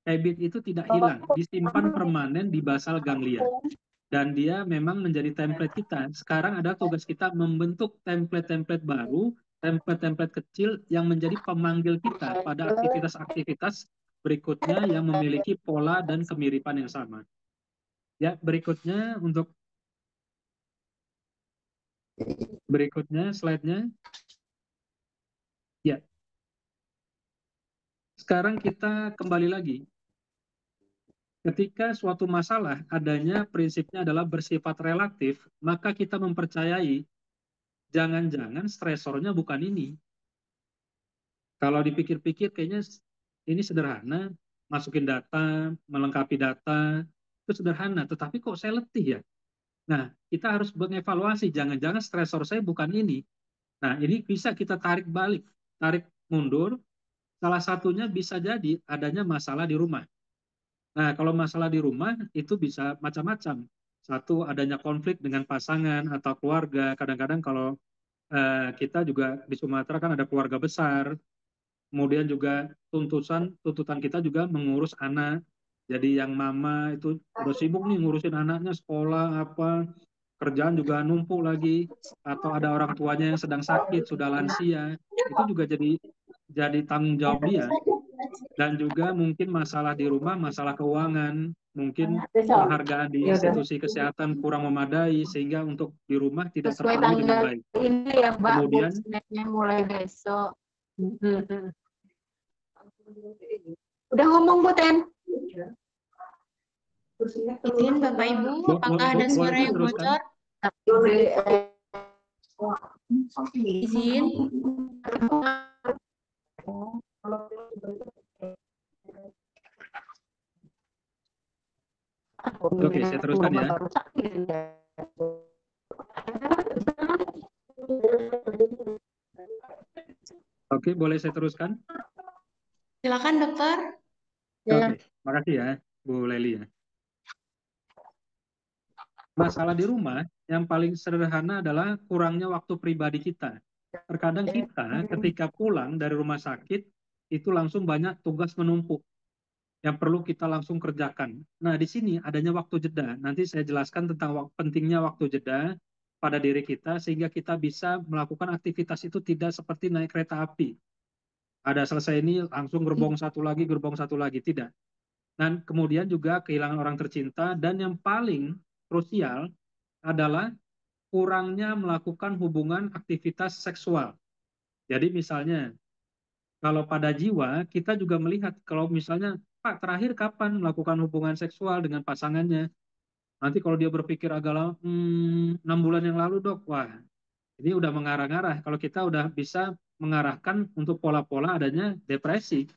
habit itu tidak hilang, disimpan permanen di basal ganglia. Dan dia memang menjadi template kita. Sekarang ada tugas kita membentuk template-template baru, template-template kecil yang menjadi pemanggil kita pada aktivitas-aktivitas berikutnya yang memiliki pola dan kemiripan yang sama. Ya, berikutnya slide-nya. Ya, sekarang kita kembali lagi. Ketika suatu masalah adanya prinsipnya adalah bersifat relatif, maka kita mempercayai jangan-jangan stresornya bukan ini. Kalau dipikir-pikir kayaknya ini sederhana, masukin data, melengkapi data, itu sederhana, tetapi kok saya letih ya? Nah, kita harus mengevaluasi, jangan-jangan stresor saya bukan ini. Nah, ini bisa kita tarik balik, tarik mundur, salah satunya bisa jadi adanya masalah di rumah. Nah, kalau masalah di rumah itu bisa macam-macam. Satu, adanya konflik dengan pasangan atau keluarga. Kadang-kadang kalau kita juga di Sumatera kan ada keluarga besar, kemudian juga tuntutan kita juga mengurus anak. Jadi yang mama itu udah sibuk nih ngurusin anaknya sekolah kerjaan juga numpuk lagi, atau ada orang tuanya yang sedang sakit sudah lansia, itu juga jadi tanggung jawab dia. Dan juga mungkin masalah di rumah, masalah keuangan. mungkin Besok. penghargaan di Ya udah. institusi kesehatan kurang memadai sehingga untuk di rumah tidak Sesuai terpenuhi dengan tanggal baik. ini ya Mbak, Kemudian, bookletnya mulai besok. Udah ngomong Bu Ten? Izin Bapak Ibu, apakah ada boleh suara yang diteruskan? bocor? Izin. Oke, saya teruskan ya. Oke, boleh saya teruskan? Silakan dokter. Oke, makasih ya, Bu Leli ya. Masalah di rumah yang paling sederhana adalah kurangnya waktu pribadi kita. Terkadang kita ketika pulang dari rumah sakit, itu langsung banyak tugas menumpuk yang perlu kita langsung kerjakan. Nah, di sini adanya waktu jeda. Nanti saya jelaskan tentang pentingnya waktu jeda pada diri kita, sehingga kita bisa melakukan aktivitas itu tidak seperti naik kereta api. Ada selesai ini, langsung gerbong satu lagi. Tidak. Dan kemudian juga kehilangan orang tercinta, dan yang paling krusial adalah kurangnya melakukan hubungan aktivitas seksual. Jadi misalnya, kalau pada jiwa, kita juga melihat, kalau misalnya, Pak, terakhir kapan melakukan hubungan seksual dengan pasangannya? Nanti kalau dia berpikir agak lama, 6 bulan yang lalu dok, wah, ini udah mengarah-ngarah. Kalau kita udah bisa mengarahkan untuk pola-pola adanya depresi.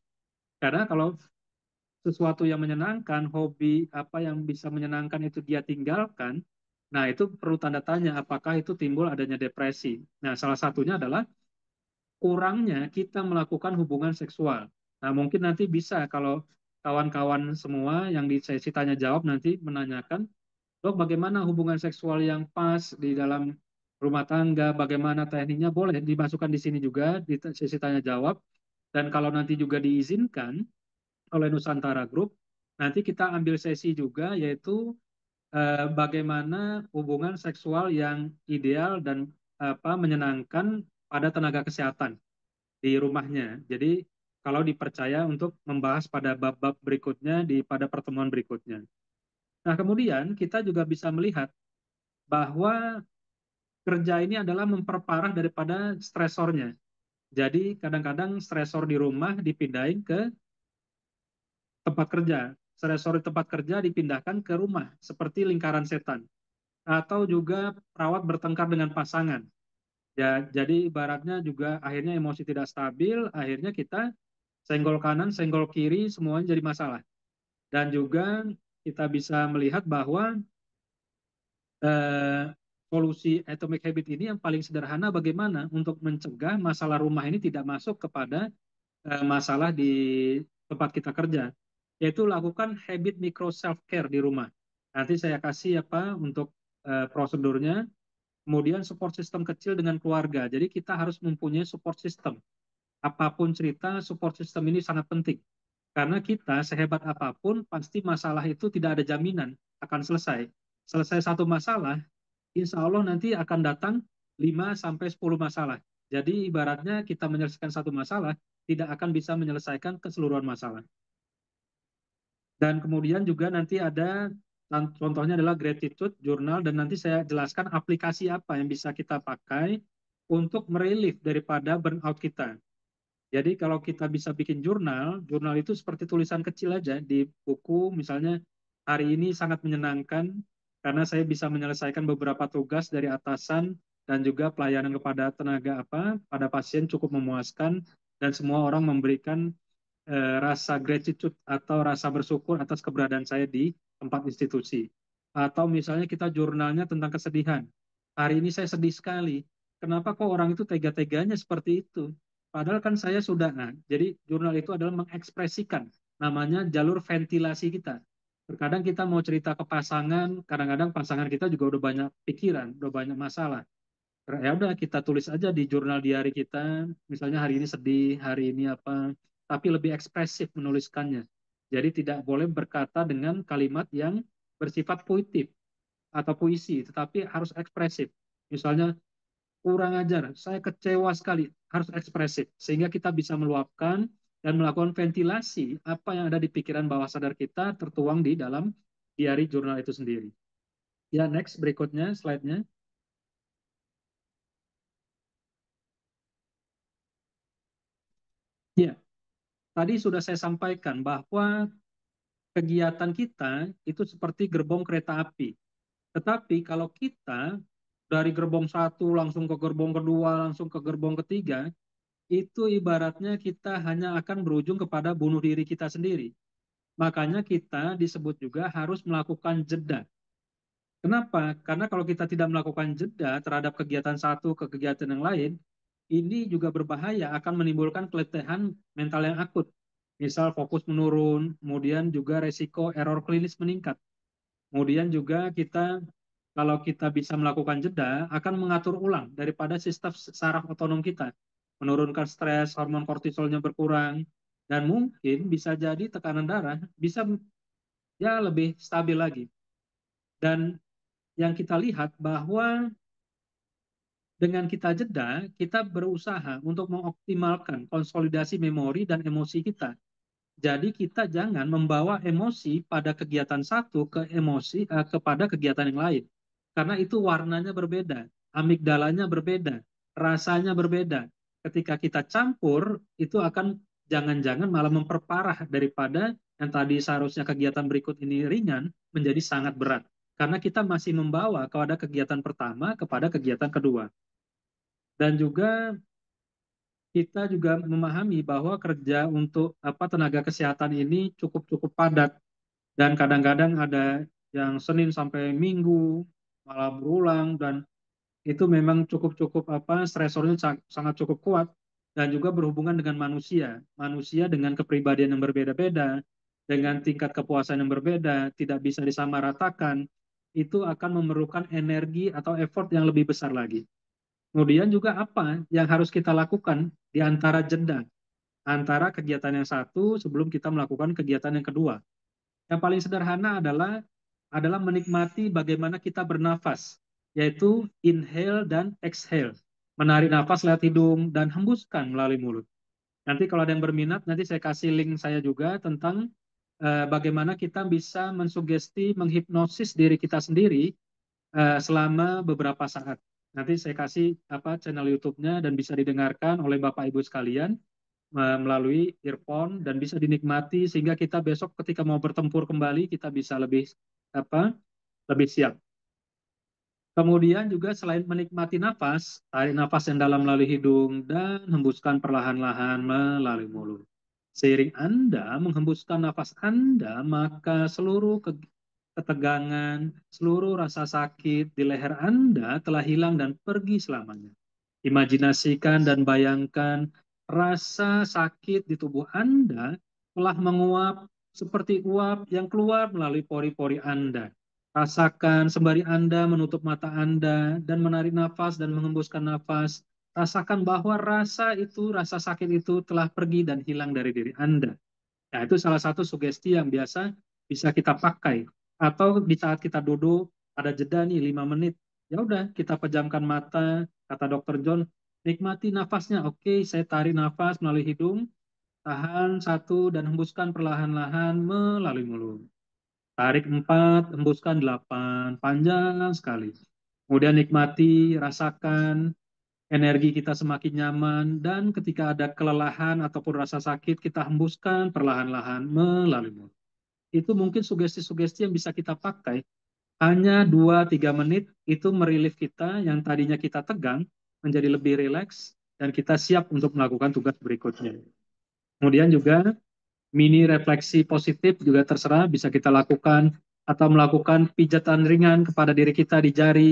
Karena kalau sesuatu yang menyenangkan, hobi apa yang bisa menyenangkan itu dia tinggalkan, nah itu perlu tanda tanya apakah itu timbul adanya depresi. Nah, salah satunya adalah kurangnya kita melakukan hubungan seksual. Nah, mungkin nanti bisa kalau kawan-kawan semua yang di sesi tanya jawab nanti menanyakan, dok bagaimana hubungan seksual yang pas di dalam rumah tangga, bagaimana tekniknya, boleh dimasukkan di sini juga di sesi tanya jawab. Dan kalau nanti juga diizinkan oleh Nusantara Group, nanti kita ambil sesi juga yaitu bagaimana hubungan seksual yang ideal dan menyenangkan pada tenaga kesehatan di rumahnya. Jadi kalau dipercaya untuk membahas pada bab-bab berikutnya pada pertemuan berikutnya. Nah, kemudian kita juga bisa melihat bahwa kerja ini adalah memperparah daripada stresornya. Jadi kadang-kadang stresor di rumah dipindahin ke tempat kerja. Stresor di tempat kerja dipindahkan ke rumah, seperti lingkaran setan. Atau juga perawat bertengkar dengan pasangan. Ya, jadi ibaratnya juga akhirnya emosi tidak stabil, akhirnya kita senggol kanan, senggol kiri, semuanya jadi masalah. Dan juga kita bisa melihat bahwa eh, solusi atomic habit ini yang paling sederhana bagaimana untuk mencegah masalah rumah ini tidak masuk kepada masalah di tempat kita kerja, yaitu lakukan habit micro self care di rumah. Nanti saya kasih apa untuk prosedurnya. Kemudian support system kecil dengan keluarga. Jadi kita harus mempunyai support system. Apapun cerita, support system ini sangat penting. Karena kita sehebat apapun, pasti masalah itu tidak ada jaminan akan selesai. Selesai satu masalah, insya Allah nanti akan datang 5 sampai 10 masalah. Jadi ibaratnya kita menyelesaikan satu masalah, tidak akan bisa menyelesaikan keseluruhan masalah. Dan kemudian juga nanti ada contohnya adalah gratitude journal, dan nanti saya jelaskan aplikasi apa yang bisa kita pakai untuk merelief daripada burnout kita. Jadi kalau kita bisa bikin jurnal, jurnal itu seperti tulisan kecil aja di buku, misalnya hari ini sangat menyenangkan karena saya bisa menyelesaikan beberapa tugas dari atasan dan juga pelayanan kepada tenaga pada pasien cukup memuaskan, dan semua orang memberikan rasa gratitude atau rasa bersyukur atas keberadaan saya di tempat institusi. Atau misalnya kita jurnalnya tentang kesedihan. Hari ini saya sedih sekali. Kenapa kok orang itu tega-teganya seperti itu? Padahal kan saya sudah, nah, jadi jurnal itu adalah mengekspresikan, namanya jalur ventilasi kita. Terkadang kita mau cerita ke pasangan, kadang-kadang pasangan kita juga udah banyak pikiran, udah banyak masalah. Ya udah kita tulis aja di jurnal diari kita, misalnya hari ini sedih, hari ini apa, tapi lebih ekspresif menuliskannya. Jadi tidak boleh berkata dengan kalimat yang bersifat puitif atau puisi, tetapi harus ekspresif. Misalnya, kurang ajar, saya kecewa sekali, harus ekspresif. Sehingga kita bisa meluapkan dan melakukan ventilasi apa yang ada di pikiran bawah sadar kita tertuang di dalam diary jurnal itu sendiri. Ya, next berikutnya slide-nya. Ya, tadi sudah saya sampaikan bahwa kegiatan kita itu seperti gerbong kereta api. Tetapi kalau kita dari gerbong satu langsung ke gerbong kedua, langsung ke gerbong ketiga, itu ibaratnya kita hanya akan berujung kepada bunuh diri kita sendiri. Makanya kita disebut juga harus melakukan jeda. Kenapa? Karena kalau kita tidak melakukan jeda terhadap kegiatan satu ke kegiatan yang lain, ini juga berbahaya, akan menimbulkan keletihan mental yang akut. Misal fokus menurun, kemudian juga resiko error klinis meningkat. Kemudian juga kita, kalau kita bisa melakukan jeda, akan mengatur ulang daripada sistem saraf otonom kita. Menurunkan stres, hormon kortisolnya berkurang, dan mungkin bisa jadi tekanan darah bisa ya lebih stabil lagi. Dan yang kita lihat bahwa dengan kita jeda, kita berusaha untuk mengoptimalkan konsolidasi memori dan emosi kita. Jadi kita jangan membawa emosi pada kegiatan satu kepada kegiatan yang lain. Karena itu warnanya berbeda, amigdalanya berbeda, rasanya berbeda. Ketika kita campur, itu akan jangan-jangan malah memperparah daripada yang tadi seharusnya kegiatan berikut ini ringan menjadi sangat berat. Karena kita masih membawa kepada kegiatan pertama kepada kegiatan kedua. Dan juga kita juga memahami bahwa kerja untuk tenaga kesehatan ini cukup padat dan kadang-kadang ada yang Senin sampai Minggu malah berulang dan itu memang cukup stresornya sangat cukup kuat dan juga berhubungan dengan manusia dengan kepribadian yang berbeda-beda, dengan tingkat kepuasan yang berbeda, tidak bisa disamaratakan, itu akan memerlukan energi atau effort yang lebih besar lagi. Kemudian juga apa yang harus kita lakukan di antara jeda antara kegiatan yang satu sebelum kita melakukan kegiatan yang kedua. Yang paling sederhana adalah menikmati bagaimana kita bernafas, yaitu inhale dan exhale. Menarik nafas lewat hidung dan hembuskan melalui mulut. Nanti kalau ada yang berminat, nanti saya kasih link saya juga tentang bagaimana kita bisa mensugesti, menghipnosis diri kita sendiri selama beberapa saat. Nanti saya kasih channel YouTube-nya dan bisa didengarkan oleh Bapak Ibu sekalian melalui earphone dan bisa dinikmati sehingga kita besok ketika mau bertempur kembali kita bisa lebih siap. Kemudian juga selain menikmati nafas, tarik nafas yang dalam melalui hidung dan hembuskan perlahan-lahan melalui mulut. Seiring Anda menghembuskan nafas Anda, maka seluruh ketegangan, seluruh rasa sakit di leher Anda telah hilang dan pergi selamanya. Imajinasikan dan bayangkan rasa sakit di tubuh Anda telah menguap seperti uap yang keluar melalui pori-pori Anda. Rasakan sembari Anda menutup mata Anda dan menarik nafas dan menghembuskan nafas. Rasakan bahwa rasa sakit itu telah pergi dan hilang dari diri Anda. Nah, itu salah satu sugesti yang biasa bisa kita pakai. Atau di saat kita duduk, ada jeda nih 5 menit. Ya udah, kita pejamkan mata, kata Dr. John, nikmati nafasnya. Oke, saya tarik nafas melalui hidung, tahan 1 dan hembuskan perlahan-lahan melalui mulut. Tarik 4, hembuskan 8, panjang sekali. Kemudian nikmati, rasakan, energi kita semakin nyaman, dan ketika ada kelelahan ataupun rasa sakit, kita hembuskan perlahan-lahan melalui mulut. Itu mungkin sugesti-sugesti yang bisa kita pakai. Hanya 2-3 menit itu merelief kita yang tadinya kita tegang, menjadi lebih rileks, dan kita siap untuk melakukan tugas berikutnya. Kemudian juga mini refleksi positif juga terserah bisa kita lakukan atau melakukan pijatan ringan kepada diri kita di jari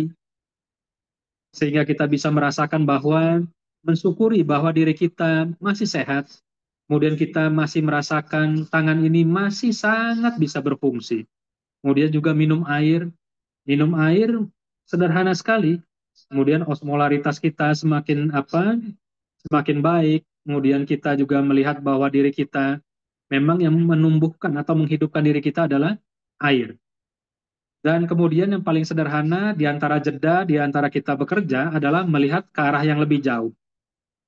sehingga kita bisa merasakan bahwa mensyukuri bahwa diri kita masih sehat, kemudian kita masih merasakan tangan ini masih sangat bisa berfungsi. Kemudian juga minum air sederhana sekali. Kemudian osmolaritas kita semakin baik. Kemudian kita juga melihat bahwa diri kita memang yang menumbuhkan atau menghidupkan diri kita adalah air. Dan kemudian yang paling sederhana di antara jeda, di antara kita bekerja adalah melihat ke arah yang lebih jauh.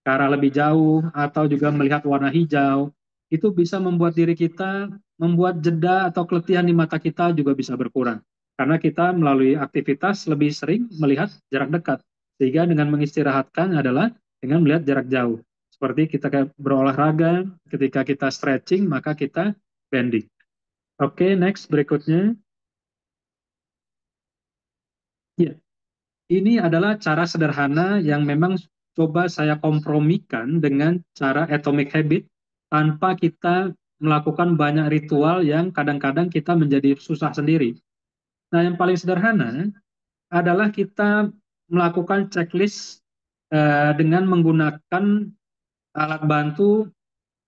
Ke arah lebih jauh atau juga melihat warna hijau, itu bisa membuat diri kita membuat jeda atau keletihan di mata kita juga bisa berkurang. Karena kita melalui aktivitas lebih sering melihat jarak dekat. Sehingga dengan mengistirahatkan adalah dengan melihat jarak jauh. Seperti kita berolahraga, ketika kita stretching, maka kita bending. Oke, next berikutnya. Ya, ini adalah cara sederhana yang memang coba saya kompromikan dengan cara Atomic Habit tanpa kita melakukan banyak ritual yang kadang-kadang kita menjadi susah sendiri. Nah, yang paling sederhana adalah kita melakukan checklist dengan menggunakan alat bantu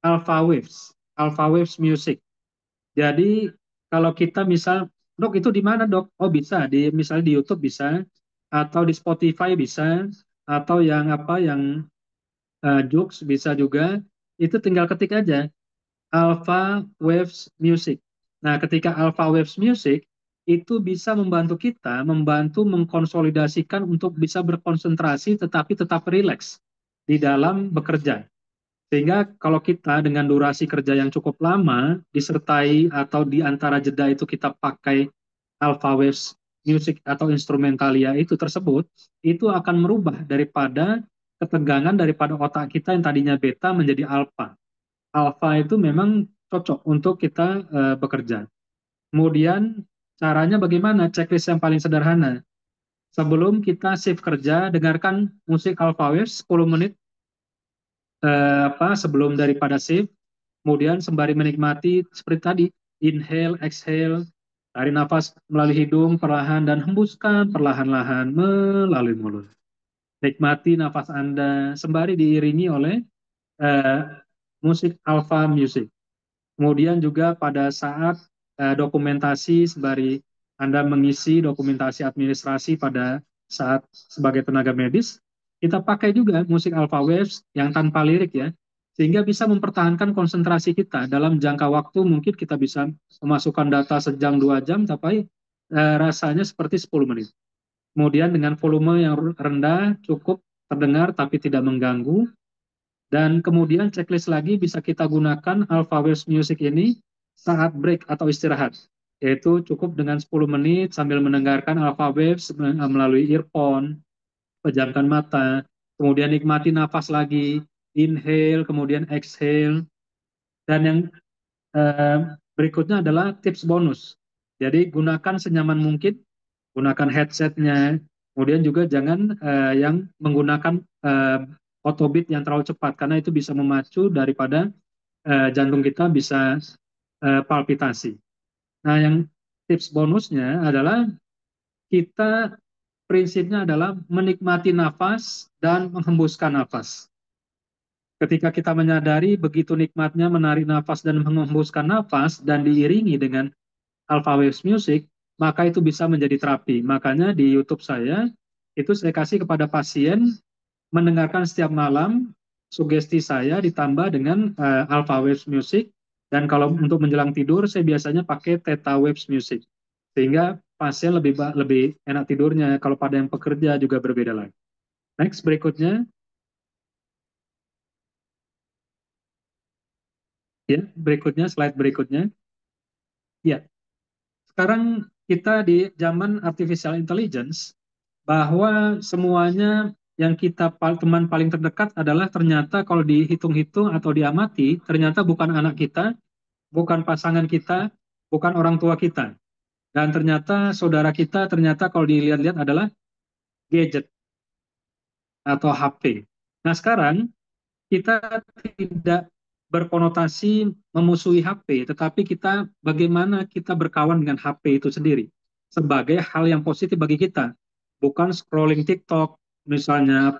Alpha Waves Music. Jadi kalau kita misal, dok itu di mana dok? Oh bisa, misalnya di YouTube bisa, atau di Spotify bisa, atau yang apa yang Joox bisa juga. Itu tinggal ketik aja Alpha Waves Music. Nah, ketika Alpha Waves Music itu bisa membantu kita, membantu mengkonsolidasikan untuk bisa berkonsentrasi tetapi tetap rileks di dalam bekerja. Sehingga kalau kita dengan durasi kerja yang cukup lama, disertai atau di antara jeda itu kita pakai Alpha Waves Music atau instrumentalia itu tersebut, itu akan merubah daripada ketegangan daripada otak kita yang tadinya beta menjadi alpha. Alpha itu memang cocok untuk kita bekerja. Kemudian caranya bagaimana? Checklist yang paling sederhana. Sebelum kita shift kerja, dengarkan musik Alpha Waves 10 menit sebelum daripada shift. Kemudian sembari menikmati seperti tadi, inhale, exhale, tarik nafas melalui hidung perlahan dan hembuskan perlahan-lahan melalui mulut. Nikmati nafas Anda sembari diiringi oleh uh, musik Alpha Music. Kemudian juga pada saat dokumentasi sembari Anda mengisi dokumentasi administrasi pada saat sebagai tenaga medis, kita pakai juga musik Alpha Waves yang tanpa lirik ya, sehingga bisa mempertahankan konsentrasi kita dalam jangka waktu mungkin kita bisa memasukkan data sejam 2 jam, tapi rasanya seperti 10 menit. Kemudian dengan volume yang rendah cukup terdengar tapi tidak mengganggu. Dan kemudian checklist lagi bisa kita gunakan Alpha Waves Music ini saat break atau istirahat. Yaitu cukup dengan 10 menit sambil mendengarkan Alpha Waves melalui earphone, pejamkan mata, kemudian nikmati nafas lagi, inhale, kemudian exhale. Dan yang berikutnya adalah tips bonus. Jadi gunakan senyaman mungkin, gunakan headsetnya, kemudian juga jangan yang menggunakan autobeat yang terlalu cepat karena itu bisa memacu daripada jantung kita bisa palpitasi. Nah, yang tips bonusnya adalah kita prinsipnya adalah menikmati nafas dan menghembuskan nafas. Ketika kita menyadari begitu nikmatnya menarik nafas dan menghembuskan nafas dan diiringi dengan Alpha Waves Music, maka itu bisa menjadi terapi. Makanya di YouTube saya, itu saya kasih kepada pasien mendengarkan setiap malam sugesti saya ditambah dengan Alpha Waves Music, dan kalau untuk menjelang tidur saya biasanya pakai Theta Waves Music, sehingga pasien lebih enak tidurnya. Kalau pada yang pekerja juga berbeda lagi. Next berikutnya, ya berikutnya slide berikutnya. Ya, sekarang kita di zaman artificial intelligence, bahwa semuanya yang kita teman paling terdekat adalah ternyata kalau dihitung-hitung atau diamati, ternyata bukan anak kita, bukan pasangan kita, bukan orang tua kita. Dan ternyata saudara kita ternyata kalau dilihat-lihat adalah gadget atau HP. Nah sekarang kita tidak berkonotasi memusuhi HP, tetapi kita bagaimana kita berkawan dengan HP itu sendiri sebagai hal yang positif bagi kita, bukan scrolling TikTok misalnya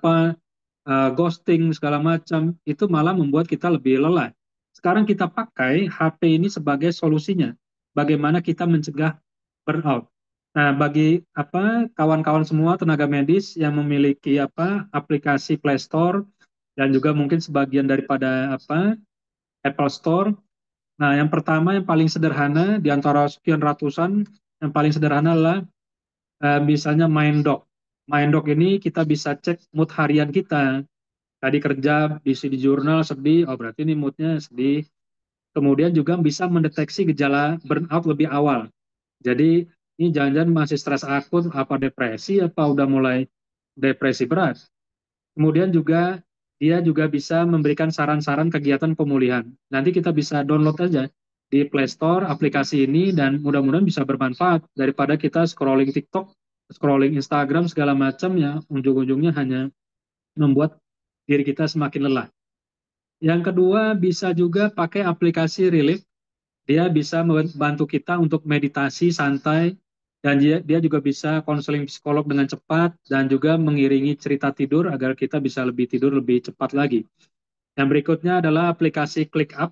ghosting segala macam, itu malah membuat kita lebih lelah. Sekarang kita pakai HP ini sebagai solusinya, bagaimana kita mencegah burnout. Nah, bagi kawan-kawan semua tenaga medis yang memiliki aplikasi Play Store dan juga mungkin sebagian daripada Apple Store. Nah, yang pertama yang paling sederhana di antara sekian ratusan, yang paling sederhana adalah misalnya MindDoc. MindDoc ini kita bisa cek mood harian kita. Tadi kerja, di jurnal sedih, oh berarti ini moodnya sedih. kemudian juga bisa mendeteksi gejala burnout lebih awal. Jadi ini jangan-jangan masih stres akut, apa depresi, apa udah mulai depresi berat. Kemudian juga dia juga bisa memberikan saran-saran kegiatan pemulihan. Nanti kita bisa download aja di Play Store aplikasi ini dan mudah-mudahan bisa bermanfaat daripada kita scrolling TikTok, scrolling Instagram segala macam ya ujung-ujungnya hanya membuat diri kita semakin lelah. Yang kedua bisa juga pakai aplikasi Relief. Dia bisa membantu kita untuk meditasi santai dan dia juga bisa konseling psikolog dengan cepat dan juga mengiringi cerita tidur agar kita bisa lebih tidur lebih cepat lagi. Yang berikutnya adalah aplikasi ClickUp.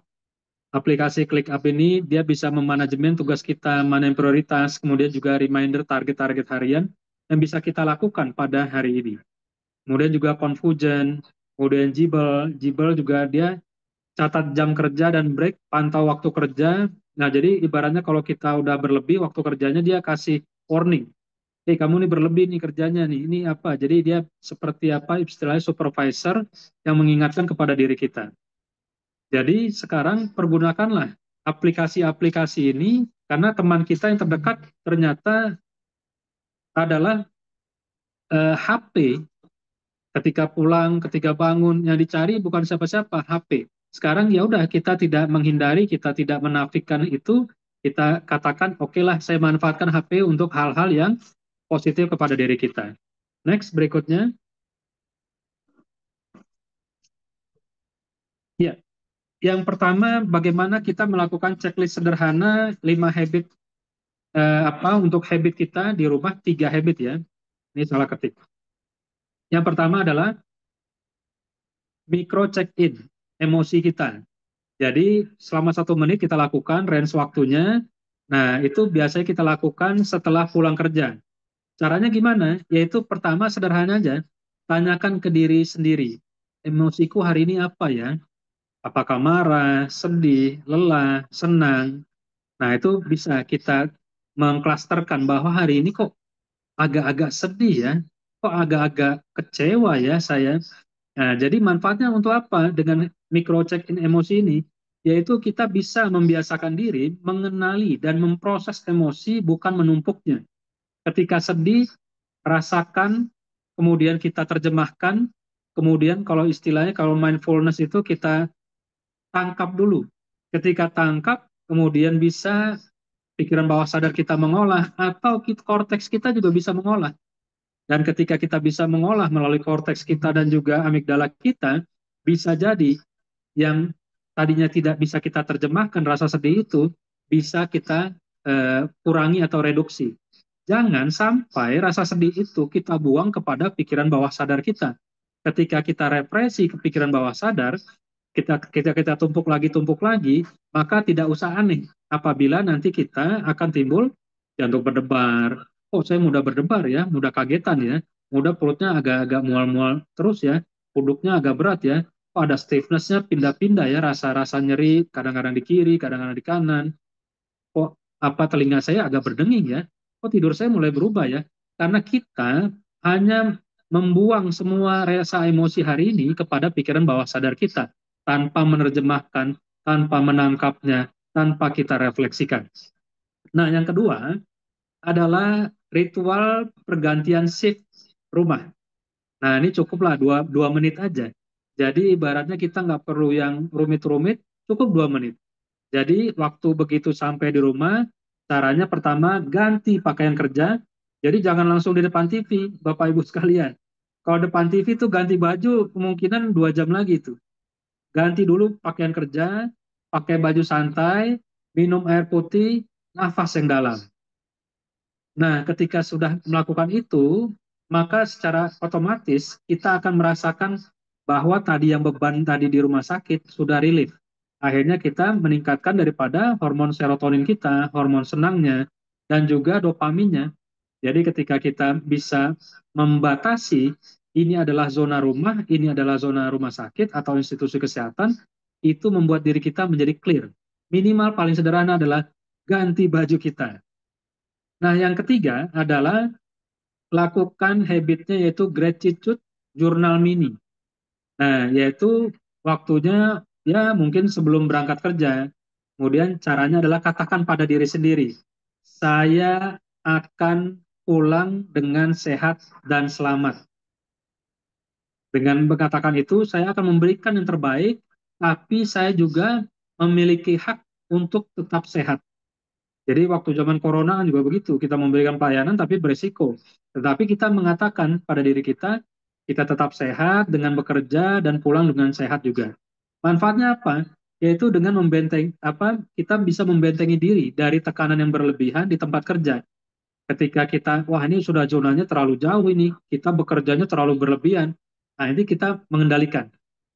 Aplikasi ClickUp ini dia bisa memanajemen tugas kita, mana yang prioritas, kemudian juga reminder target-target harian yang bisa kita lakukan pada hari ini. Kemudian juga Confusion, kemudian Jibble. Jibble juga dia catat jam kerja dan break, pantau waktu kerja. Nah, jadi ibaratnya kalau kita udah berlebih waktu kerjanya dia kasih warning. Kamu nih berlebih nih kerjanya nih. Ini apa? Jadi dia seperti apa istilahnya supervisor yang mengingatkan kepada diri kita. Jadi sekarang pergunakanlah aplikasi-aplikasi ini karena teman kita yang terdekat ternyata adalah HP. Ketika pulang, ketika bangun, yang dicari bukan siapa-siapa, HP. Sekarang ya udah kita tidak menghindari, kita tidak menafikan itu, kita katakan oke lah saya manfaatkan HP untuk hal-hal yang positif kepada diri kita. Next berikutnya. Ya, yang pertama bagaimana kita melakukan checklist sederhana 5 habit untuk habit kita di rumah, 3 habit ya. Ini salah ketik. Yang pertama adalah micro check-in emosi kita. Jadi selama 1 menit kita lakukan range waktunya. Nah itu biasanya kita lakukan setelah pulang kerja. Caranya gimana? Yaitu pertama sederhana aja, tanyakan ke diri sendiri. Emosiku hari ini apa ya? Apakah marah, sedih, lelah, senang? Nah itu bisa kita mengklasterkan bahwa hari ini kok agak-agak sedih ya, kok agak-agak kecewa ya saya. Nah, jadi manfaatnya untuk apa dengan micro check-in emosi ini? Yaitu kita bisa membiasakan diri mengenali dan memproses emosi bukan menumpuknya. Ketika sedih, rasakan, kemudian kita terjemahkan, kemudian kalau istilahnya kalau mindfulness itu kita tangkap dulu. Ketika tangkap, kemudian bisa pikiran bawah sadar kita mengolah atau korteks kita juga bisa mengolah. Dan ketika kita bisa mengolah melalui korteks kita dan juga amigdala kita, bisa jadi yang tadinya tidak bisa kita terjemahkan rasa sedih itu, bisa kita kurangi atau reduksi. Jangan sampai rasa sedih itu kita buang kepada pikiran bawah sadar kita. Ketika kita represi ke pikiran bawah sadar, kita tumpuk lagi, maka tidak usah aneh apabila nanti kita akan timbul jantung berdebar. Oh, saya mudah berdebar ya, mudah kagetan ya, mudah perutnya agak-agak mual-mual terus ya, duduknya agak berat ya. Oh, ada stiffness-nya pindah-pindah ya, rasa-rasa nyeri kadang-kadang di kiri, kadang-kadang di kanan. Kok apa telinga saya agak berdenging ya? Kok tidur saya mulai berubah ya? Karena kita hanya membuang semua rasa emosi hari ini kepada pikiran bawah sadar kita tanpa menerjemahkan, tanpa menangkapnya, tanpa kita refleksikan. Nah, yang kedua adalah ritual pergantian shift rumah. Nah, ini cukuplah 2 menit aja. Jadi ibaratnya kita nggak perlu yang rumit-rumit, cukup 2 menit. Jadi waktu begitu sampai di rumah, caranya pertama ganti pakaian kerja. Jadi jangan langsung di depan TV, Bapak Ibu sekalian. Kalau depan TV itu ganti baju, kemungkinan 2 jam lagi tuh. Ganti dulu pakaian kerja, pakai baju santai, minum air putih, nafas yang dalam. Nah, ketika sudah melakukan itu, maka secara otomatis kita akan merasakan bahwa tadi yang beban tadi di rumah sakit sudah relief. Akhirnya kita meningkatkan daripada hormon serotonin kita, hormon senangnya, dan juga dopaminnya. Jadi ketika kita bisa membatasi ini adalah zona rumah, ini adalah zona rumah sakit atau institusi kesehatan, itu membuat diri kita menjadi clear. Minimal paling sederhana adalah ganti baju kita. Nah, yang ketiga adalah lakukan habitnya yaitu gratitude journal mini. Nah, yaitu waktunya ya mungkin sebelum berangkat kerja. Kemudian caranya adalah katakan pada diri sendiri, saya akan pulang dengan sehat dan selamat. Dengan mengatakan itu, saya akan memberikan yang terbaik, tapi saya juga memiliki hak untuk tetap sehat. Jadi waktu zaman corona kan juga begitu, kita memberikan pelayanan tapi beresiko. Tetapi kita mengatakan pada diri kita tetap sehat dengan bekerja dan pulang dengan sehat juga. Manfaatnya apa? Yaitu dengan kita bisa membentengi diri dari tekanan yang berlebihan di tempat kerja. Ketika kita, wah ini sudah zonanya terlalu jauh ini, kita bekerjanya terlalu berlebihan. Nah ini kita mengendalikan.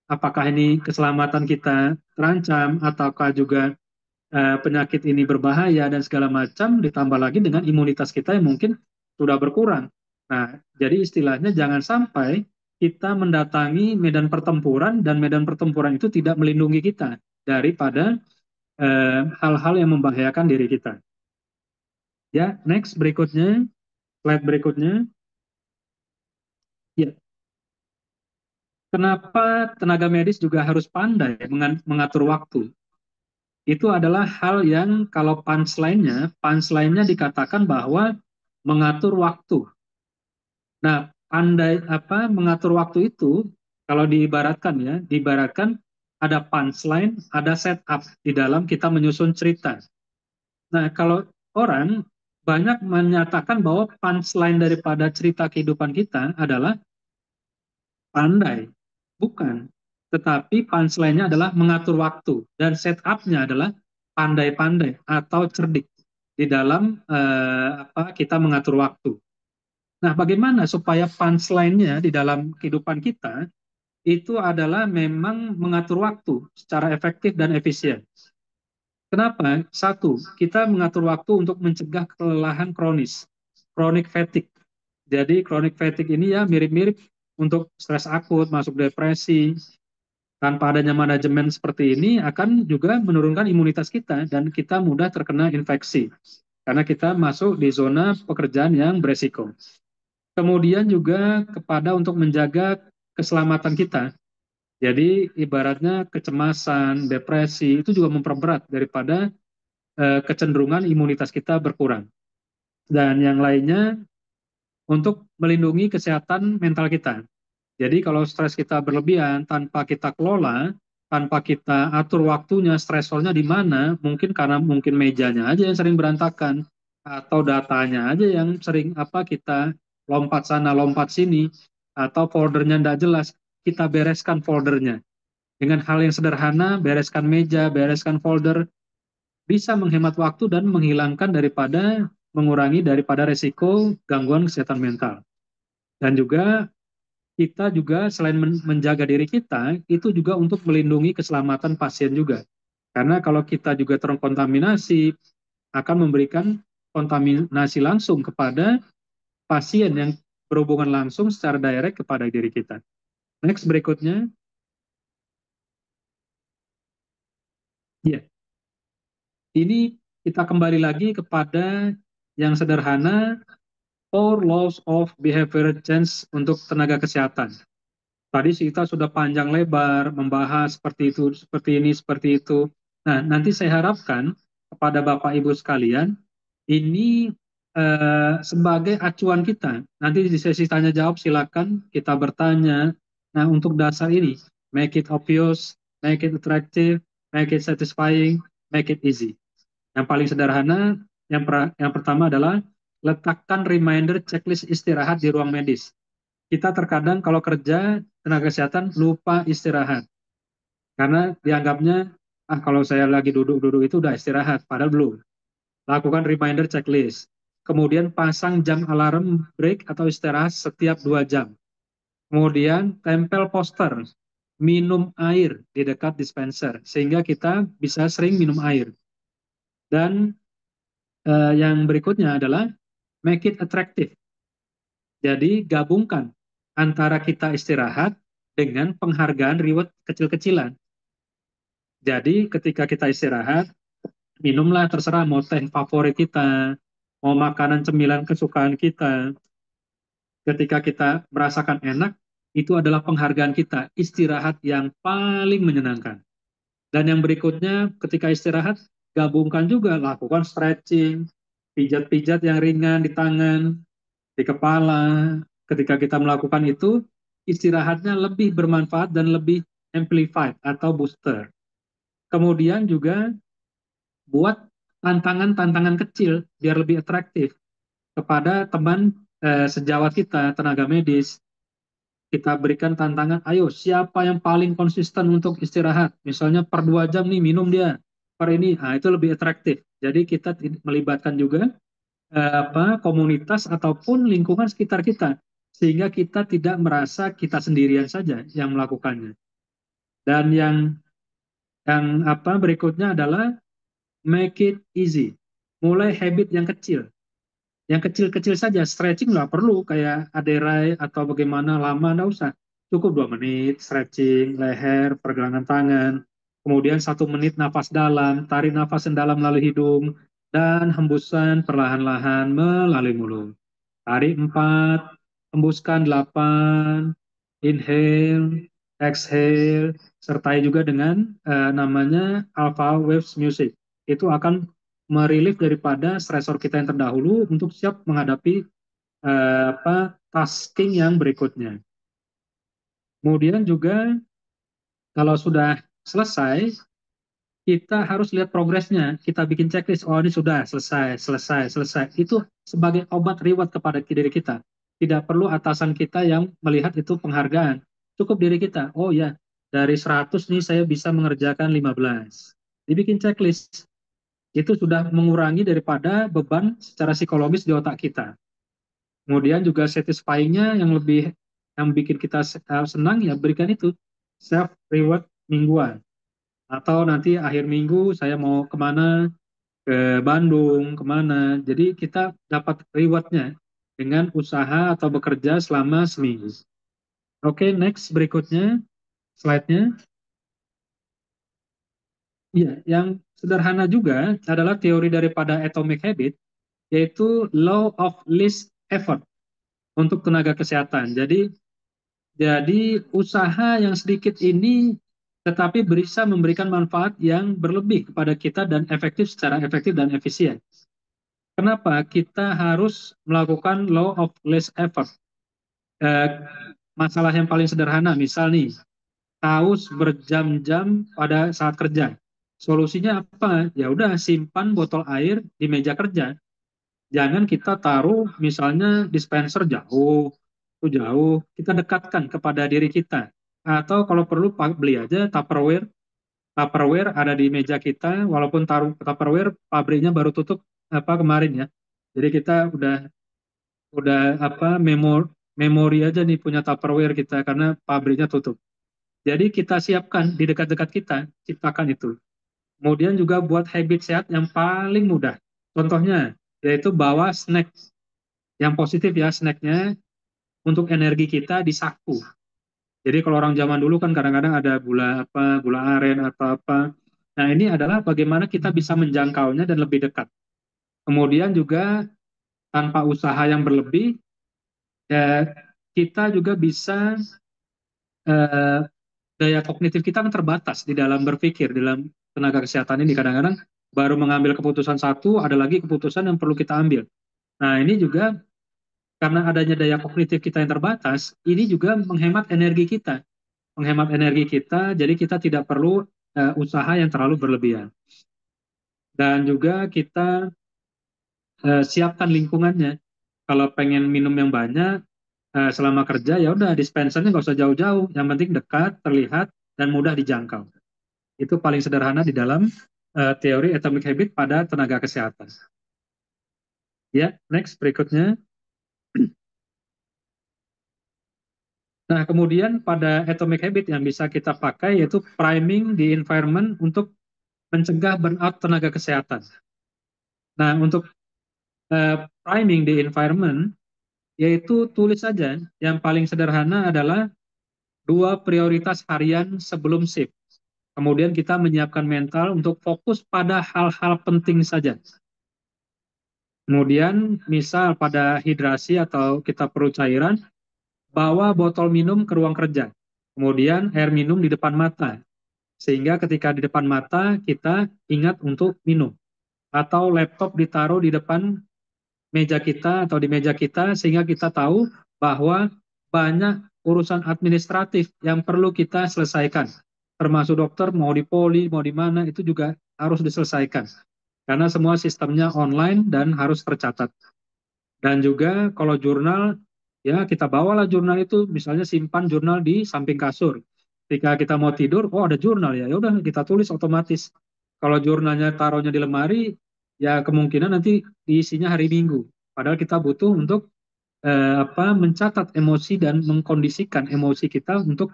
Apakah ini keselamatan kita terancam, ataukah juga penyakit ini berbahaya dan segala macam, ditambah lagi dengan imunitas kita yang mungkin sudah berkurang. Nah, jadi istilahnya jangan sampai kita mendatangi medan pertempuran dan medan pertempuran itu tidak melindungi kita daripada hal-hal yang membahayakan diri kita. Ya, next berikutnya, slide berikutnya. Ya, kenapa tenaga medis juga harus pandai mengatur waktu? Itu adalah hal yang kalau punchline-nya dikatakan bahwa mengatur waktu. Nah, pandai mengatur waktu itu kalau diibaratkan ada punchline, ada setup di dalam kita menyusun cerita. Nah, kalau orang banyak menyatakan bahwa punchline daripada cerita kehidupan kita adalah pandai. Bukan. Tetapi punchline-nya adalah mengatur waktu. Dan setup-nya adalah pandai-pandai atau cerdik di dalam kita mengatur waktu. Nah, bagaimana supaya punchline-nya di dalam kehidupan kita itu adalah memang mengatur waktu secara efektif dan efisien. Kenapa? Satu, kita mengatur waktu untuk mencegah kelelahan kronis, chronic fatigue. Jadi chronic fatigue ini ya mirip-mirip untuk stres akut, masuk depresi. Tanpa adanya manajemen seperti ini akan juga menurunkan imunitas kita dan kita mudah terkena infeksi karena kita masuk di zona pekerjaan yang beresiko. Kemudian juga kepada untuk menjaga keselamatan kita. Jadi ibaratnya kecemasan, depresi itu juga memperberat daripada kecenderungan imunitas kita berkurang. Dan yang lainnya untuk melindungi kesehatan mental kita. Jadi kalau stres kita berlebihan tanpa kita kelola, tanpa kita atur waktunya, stresornya di mana, mungkin karena mungkin mejanya aja yang sering berantakan, atau datanya aja yang sering kita lompat sana, lompat sini, atau foldernya tidak jelas, kita bereskan foldernya. Dengan hal yang sederhana, bereskan meja, bereskan folder, bisa menghemat waktu dan mengurangi daripada resiko gangguan kesehatan mental. Dan juga kita juga selain menjaga diri kita, itu juga untuk melindungi keselamatan pasien juga. Karena kalau kita juga terkontaminasi, akan memberikan kontaminasi langsung kepada pasien yang berhubungan langsung secara direct kepada diri kita. Next berikutnya. Ya, ini kita kembali lagi kepada yang sederhana, 4 laws of behavior change untuk tenaga kesehatan. Tadi kita sudah panjang lebar membahas seperti itu, seperti ini, seperti itu. Nah, nanti saya harapkan kepada Bapak Ibu sekalian, ini sebagai acuan kita. Nanti di sesi tanya jawab silakan kita bertanya. Nah, untuk dasar ini, make it obvious, make it attractive, make it satisfying, make it easy. Yang paling sederhana, yang pertama adalah letakkan reminder checklist istirahat di ruang medis. Kita terkadang kalau kerja tenaga kesehatan lupa istirahat karena dianggapnya kalau saya lagi duduk-duduk itu udah istirahat, padahal belum. Lakukan reminder checklist. Kemudian pasang jam alarm break atau istirahat setiap 2 jam. Kemudian tempel poster minum air di dekat dispenser sehingga kita bisa sering minum air. Dan yang berikutnya adalah make it attractive. Jadi gabungkan antara kita istirahat dengan penghargaan reward kecil-kecilan. Jadi ketika kita istirahat, minumlah terserah mau teh favorit kita, mau makanan cemilan kesukaan kita. Ketika kita merasakan enak, itu adalah penghargaan kita, istirahat yang paling menyenangkan. Dan yang berikutnya ketika istirahat, gabungkan juga, lakukan stretching, pijat-pijat yang ringan di tangan, di kepala. Ketika kita melakukan itu, istirahatnya lebih bermanfaat dan lebih amplified atau booster. Kemudian juga buat tantangan-tantangan kecil biar lebih atraktif kepada teman sejawat kita, tenaga medis. Kita berikan tantangan, ayo siapa yang paling konsisten untuk istirahat. Misalnya per 2 jam nih minum dia, per ini, nah, itu lebih atraktif. Jadi kita melibatkan juga komunitas ataupun lingkungan sekitar kita, sehingga kita tidak merasa kita sendirian saja yang melakukannya. Dan yang berikutnya adalah make it easy. Mulai habit yang kecil. Yang kecil-kecil saja, stretching nggak perlu kayak aderai atau bagaimana lama, nggak usah. Cukup 2 menit stretching, leher, pergelangan tangan. Kemudian 1 menit nafas dalam, tarik nafas yang dalam melalui hidung, dan hembusan perlahan-lahan melalui mulut. Tarik 4, hembuskan 8, inhale, exhale, sertai juga dengan namanya alpha waves music. Itu akan merelief daripada stresor kita yang terdahulu untuk siap menghadapi tasking yang berikutnya. Kemudian juga kalau sudah selesai, kita harus lihat progresnya. Kita bikin checklist, oh ini sudah selesai, selesai, selesai. Itu sebagai obat reward kepada diri kita. Tidak perlu atasan kita yang melihat itu penghargaan. Cukup diri kita, oh ya, dari 100 nih saya bisa mengerjakan 15. Dibikin checklist. Itu sudah mengurangi daripada beban secara psikologis di otak kita. Kemudian juga satisfying-nya yang bikin kita senang ya berikan itu self reward mingguan. Atau nanti akhir minggu saya mau kemana, ke Bandung, kemana. Jadi kita dapat rewardnya dengan usaha atau bekerja selama seminggu. Oke, next berikutnya, slide-nya. Iya, yang sederhana juga adalah teori daripada Atomic Habit, yaitu Law of Least Effort untuk tenaga kesehatan. Jadi usaha yang sedikit ini tetapi bisa memberikan manfaat yang berlebih kepada kita dan secara efektif dan efisien. Kenapa kita harus melakukan law of least effort? Masalah yang paling sederhana, misal nih, haus berjam-jam pada saat kerja. Solusinya apa? Ya udah simpan botol air di meja kerja. Jangan kita taruh misalnya dispenser jauh, jauh, kita dekatkan kepada diri kita. Atau kalau perlu beli aja Tupperware. Tupperware ada di meja kita, walaupun taruh Tupperware pabriknya baru tutup kemarin ya. Jadi kita udah memori aja nih punya Tupperware kita karena pabriknya tutup. Jadi kita siapkan di dekat-dekat kita, ciptakan itu. Kemudian juga buat habit sehat yang paling mudah. Contohnya yaitu bawa snack yang positif ya, snacknya untuk energi kita di saku. Jadi kalau orang zaman dulu kan kadang-kadang ada gula aren atau apa. Nah ini adalah bagaimana kita bisa menjangkaunya dan lebih dekat. Kemudian juga tanpa usaha yang berlebih, kita juga bisa eh, daya kognitif kita kan terbatas di dalam berpikir, dalam tenaga kesehatan ini kadang-kadang baru mengambil keputusan satu, ada lagi keputusan yang perlu kita ambil. Nah ini juga karena adanya daya kognitif kita yang terbatas, ini juga menghemat energi kita, jadi kita tidak perlu usaha yang terlalu berlebihan. Dan juga kita siapkan lingkungannya. Kalau pengen minum yang banyak selama kerja, ya udah dispensernya nggak usah jauh-jauh, yang penting dekat, terlihat, dan mudah dijangkau. Itu paling sederhana di dalam teori Atomic Habit pada tenaga kesehatan. Ya, next berikutnya. Nah, kemudian pada Atomic Habit yang bisa kita pakai yaitu priming the environment untuk mencegah burnout tenaga kesehatan. Nah, untuk priming the environment, yaitu tulis saja yang paling sederhana adalah 2 prioritas harian sebelum shift. Kemudian kita menyiapkan mental untuk fokus pada hal-hal penting saja. Kemudian misal pada hidrasi atau kita perlu cairan, bawa botol minum ke ruang kerja. Kemudian air minum di depan mata. Sehingga ketika di depan mata kita ingat untuk minum. Atau laptop ditaruh di depan meja kita atau di meja kita sehingga kita tahu bahwa banyak urusan administratif yang perlu kita selesaikan. Termasuk dokter mau di poli, mau di mana itu juga harus diselesaikan. Karena semua sistemnya online dan harus tercatat. Dan juga kalau jurnal, ya kita bawalah jurnal itu, misalnya simpan jurnal di samping kasur. Ketika kita mau tidur, oh ada jurnal ya, ya udah kita tulis otomatis. Kalau jurnalnya taruhnya di lemari, ya kemungkinan nanti diisinya hari Minggu. Padahal kita butuh untuk mencatat emosi dan mengkondisikan emosi kita untuk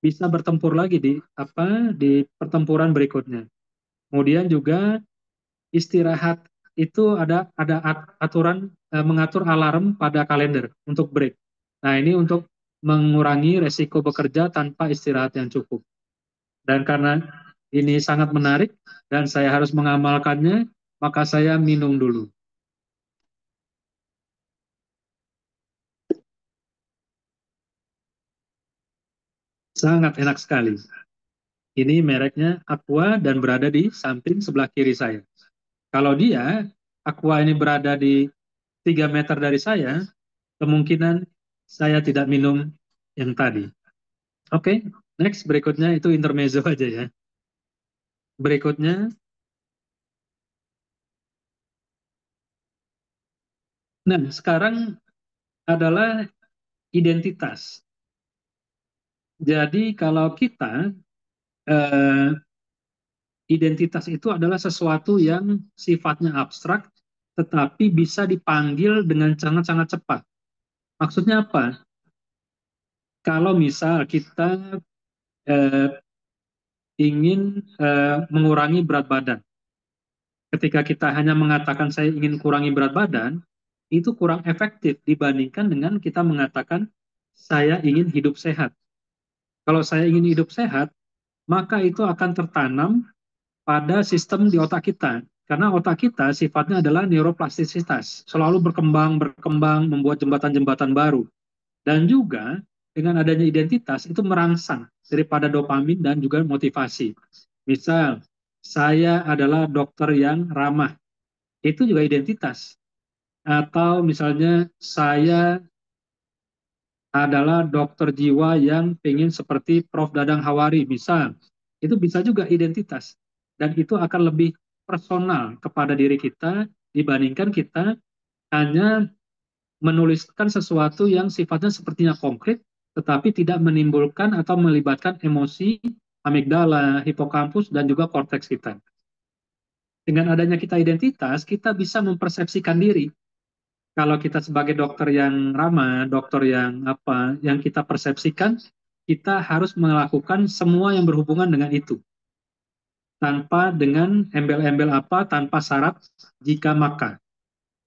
bisa bertempur lagi di pertempuran berikutnya. Kemudian juga istirahat itu ada aturan mengatur alarm pada kalender untuk break. Nah, ini untuk mengurangi resiko bekerja tanpa istirahat yang cukup. Dan karena ini sangat menarik dan saya harus mengamalkannya, maka saya minum dulu. Sangat enak sekali. Ini mereknya Aqua dan berada di samping sebelah kiri saya. Kalau dia, Aqua ini berada di 3 meter dari saya, kemungkinan saya tidak minum yang tadi. Oke, next berikutnya itu intermezzo aja ya. Berikutnya, nah sekarang adalah identitas. Jadi kalau kita, eh, identitas itu adalah sesuatu yang sifatnya abstrak, tetapi bisa dipanggil dengan sangat-sangat cepat. Maksudnya apa? Kalau misal kita eh, ingin mengurangi berat badan, ketika kita hanya mengatakan saya ingin kurangi berat badan, itu kurang efektif dibandingkan dengan kita mengatakan saya ingin hidup sehat. Kalau saya ingin hidup sehat, maka itu akan tertanam pada sistem di otak kita. Karena otak kita sifatnya adalah neuroplastisitas, selalu berkembang, berkembang, membuat jembatan-jembatan baru. Dan juga dengan adanya identitas itu merangsang daripada dopamin dan juga motivasi. Misal, saya adalah dokter yang ramah, itu juga identitas. Atau misalnya saya adalah dokter jiwa yang pengen seperti Prof. Dadang Hawari, misal. Itu bisa juga identitas. Dan itu akan lebih personal kepada diri kita dibandingkan kita hanya menuliskan sesuatu yang sifatnya sepertinya konkret, tetapi tidak menimbulkan atau melibatkan emosi, amigdala, hipokampus, dan juga korteks kita. Dengan adanya kita identitas, kita bisa mempersepsikan diri. Kalau kita sebagai dokter yang ramah, dokter yang apa, yang kita persepsikan, kita harus melakukan semua yang berhubungan dengan itu. Tanpa dengan embel-embel apa, tanpa syarat jika maka.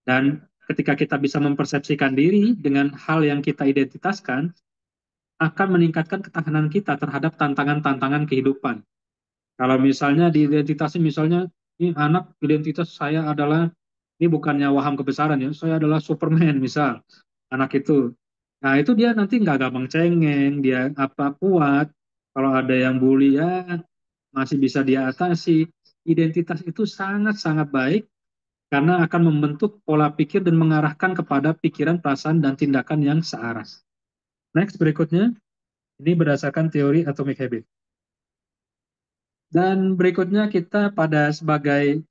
Dan ketika kita bisa mempersepsikan diri dengan hal yang kita identitaskan, akan meningkatkan ketahanan kita terhadap tantangan-tantangan kehidupan. Kalau misalnya di identitasnya, misalnya, ini anak identitas saya adalah, ini bukannya waham kebesaran ya, saya adalah Superman misal, anak itu. Nah itu dia nanti nggak gampang cengeng, dia apa kuat, kalau ada yang bully ya masih bisa dia atasi. Identitas itu sangat-sangat baik karena akan membentuk pola pikir dan mengarahkan kepada pikiran, perasaan, dan tindakan yang searah. Next, berikutnya, ini berdasarkan teori atomic habit. Dan berikutnya kita pada sebagai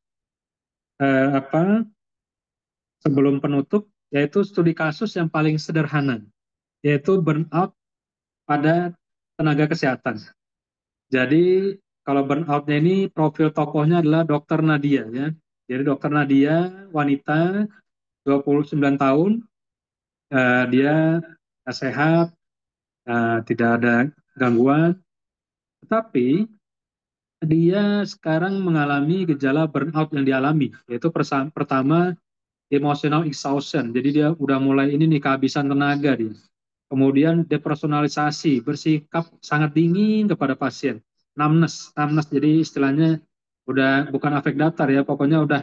sebelum penutup, yaitu studi kasus yang paling sederhana, yaitu burnout pada tenaga kesehatan. Jadi kalau burnoutnya ini profil tokohnya adalah Dokter Nadia ya. Jadi Dokter Nadia wanita 29 tahun, dia sehat, tidak ada gangguan, tetapi dia sekarang mengalami gejala burnout yang dialami, yaitu pertama emotional exhaustion. Jadi dia udah mulai ini nih kehabisan tenaga dia. Kemudian depersonalisasi, bersikap sangat dingin kepada pasien. Numbness, numbness jadi istilahnya udah bukan afek datar ya, pokoknya udah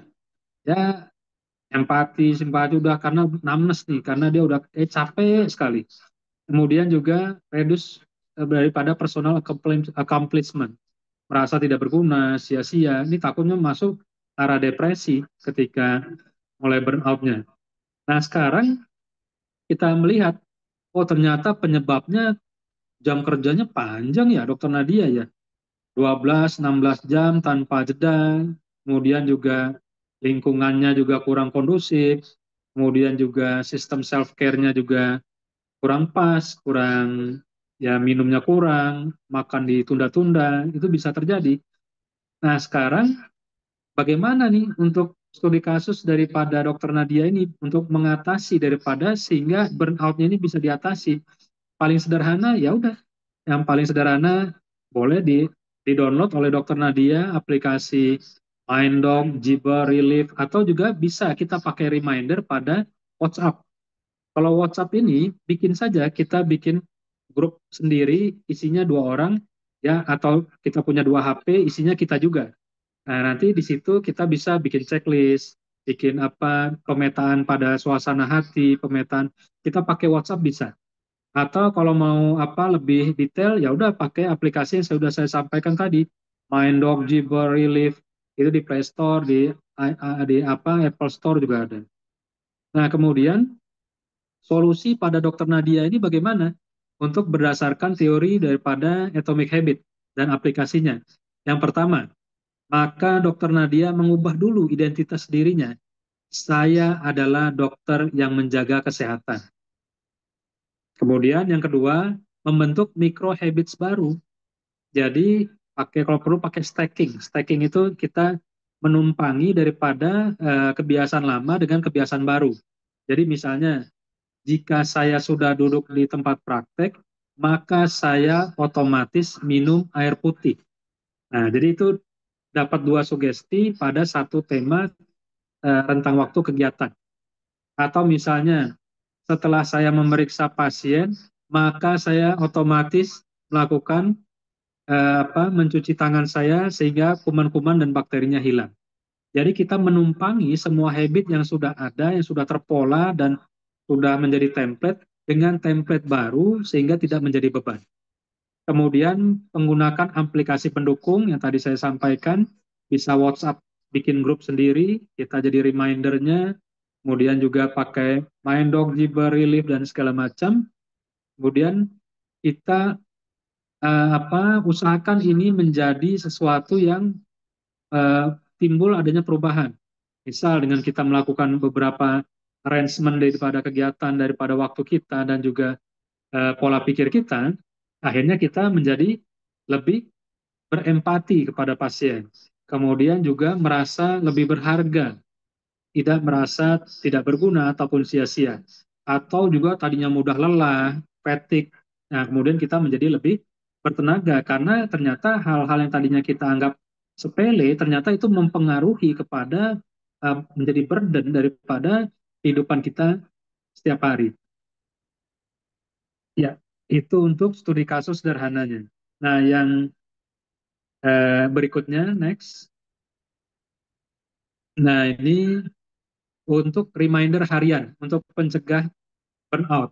ya empati, simpati udah karena numbness nih, karena dia udah capek sekali. Kemudian juga reduce daripada personal accomplishment, merasa tidak berguna, sia-sia, ini takutnya masuk arah depresi ketika mulai burnout-nya. Nah, sekarang kita melihat, oh ternyata penyebabnya jam kerjanya panjang ya, Dokter Nadia ya. 12-16 jam tanpa jeda, kemudian juga lingkungannya juga kurang kondusif, kemudian juga sistem self-care-nya juga kurang pas, kurang ya minumnya kurang, makan ditunda-tunda, itu bisa terjadi. Nah, sekarang bagaimana nih untuk studi kasus daripada Dokter Nadia ini untuk mengatasi daripada sehingga burnout-nya ini bisa diatasi? Paling sederhana ya udah, yang paling sederhana boleh di-download oleh Dokter Nadia aplikasi MindDog, Jibber, Relief, atau juga bisa kita pakai reminder pada WhatsApp. Kalau WhatsApp ini bikin saja, kita bikin grup sendiri isinya 2 orang ya, atau kita punya 2 HP isinya kita juga. Nah, nanti di situ kita bisa bikin checklist, bikin apa pemetaan pada suasana hati, pemetaan kita pakai WhatsApp bisa. Atau kalau mau apa lebih detail ya udah pakai aplikasi yang sudah saya sampaikan tadi, MindDog, Jibber, Relief, itu di Play Store, di apa Apple Store juga ada. Nah, kemudian solusi pada Dokter Nadia ini bagaimana? Untuk berdasarkan teori daripada Atomic Habit dan aplikasinya. Yang pertama, maka Dokter Nadia mengubah dulu identitas dirinya. Saya adalah dokter yang menjaga kesehatan. Kemudian yang kedua, membentuk micro habits baru. Jadi kalau perlu pakai stacking. Stacking itu kita menumpangi daripada kebiasaan lama dengan kebiasaan baru. Jadi misalnya jika saya sudah duduk di tempat praktek, maka saya otomatis minum air putih. Nah, jadi itu dapat 2 sugesti pada satu tema rentang waktu kegiatan. Atau misalnya setelah saya memeriksa pasien, maka saya otomatis melakukan mencuci tangan saya sehingga kuman-kuman dan bakterinya hilang. Jadi kita menumpangi semua habit yang sudah ada, yang sudah terpola dan sudah menjadi template dengan template baru sehingga tidak menjadi beban. Kemudian menggunakan aplikasi pendukung yang tadi saya sampaikan, bisa WhatsApp bikin grup sendiri, kita jadi remindernya, kemudian juga pakai MindDog, Jibber, Relief, dan segala macam. Kemudian kita usahakan ini menjadi sesuatu yang timbul adanya perubahan. Misal dengan kita melakukan beberapa arrangement daripada kegiatan, daripada waktu kita, dan juga pola pikir kita, akhirnya kita menjadi lebih berempati kepada pasien. Kemudian juga merasa lebih berharga, tidak merasa tidak berguna ataupun sia-sia. Atau juga tadinya mudah lelah, fatigue. Nah, kemudian kita menjadi lebih bertenaga karena ternyata hal-hal yang tadinya kita anggap sepele ternyata itu mempengaruhi kepada menjadi burden daripada kehidupan kita setiap hari. Ya, itu untuk studi kasus sederhananya. Nah, yang berikutnya, next. Nah, ini untuk reminder harian, untuk pencegah burnout.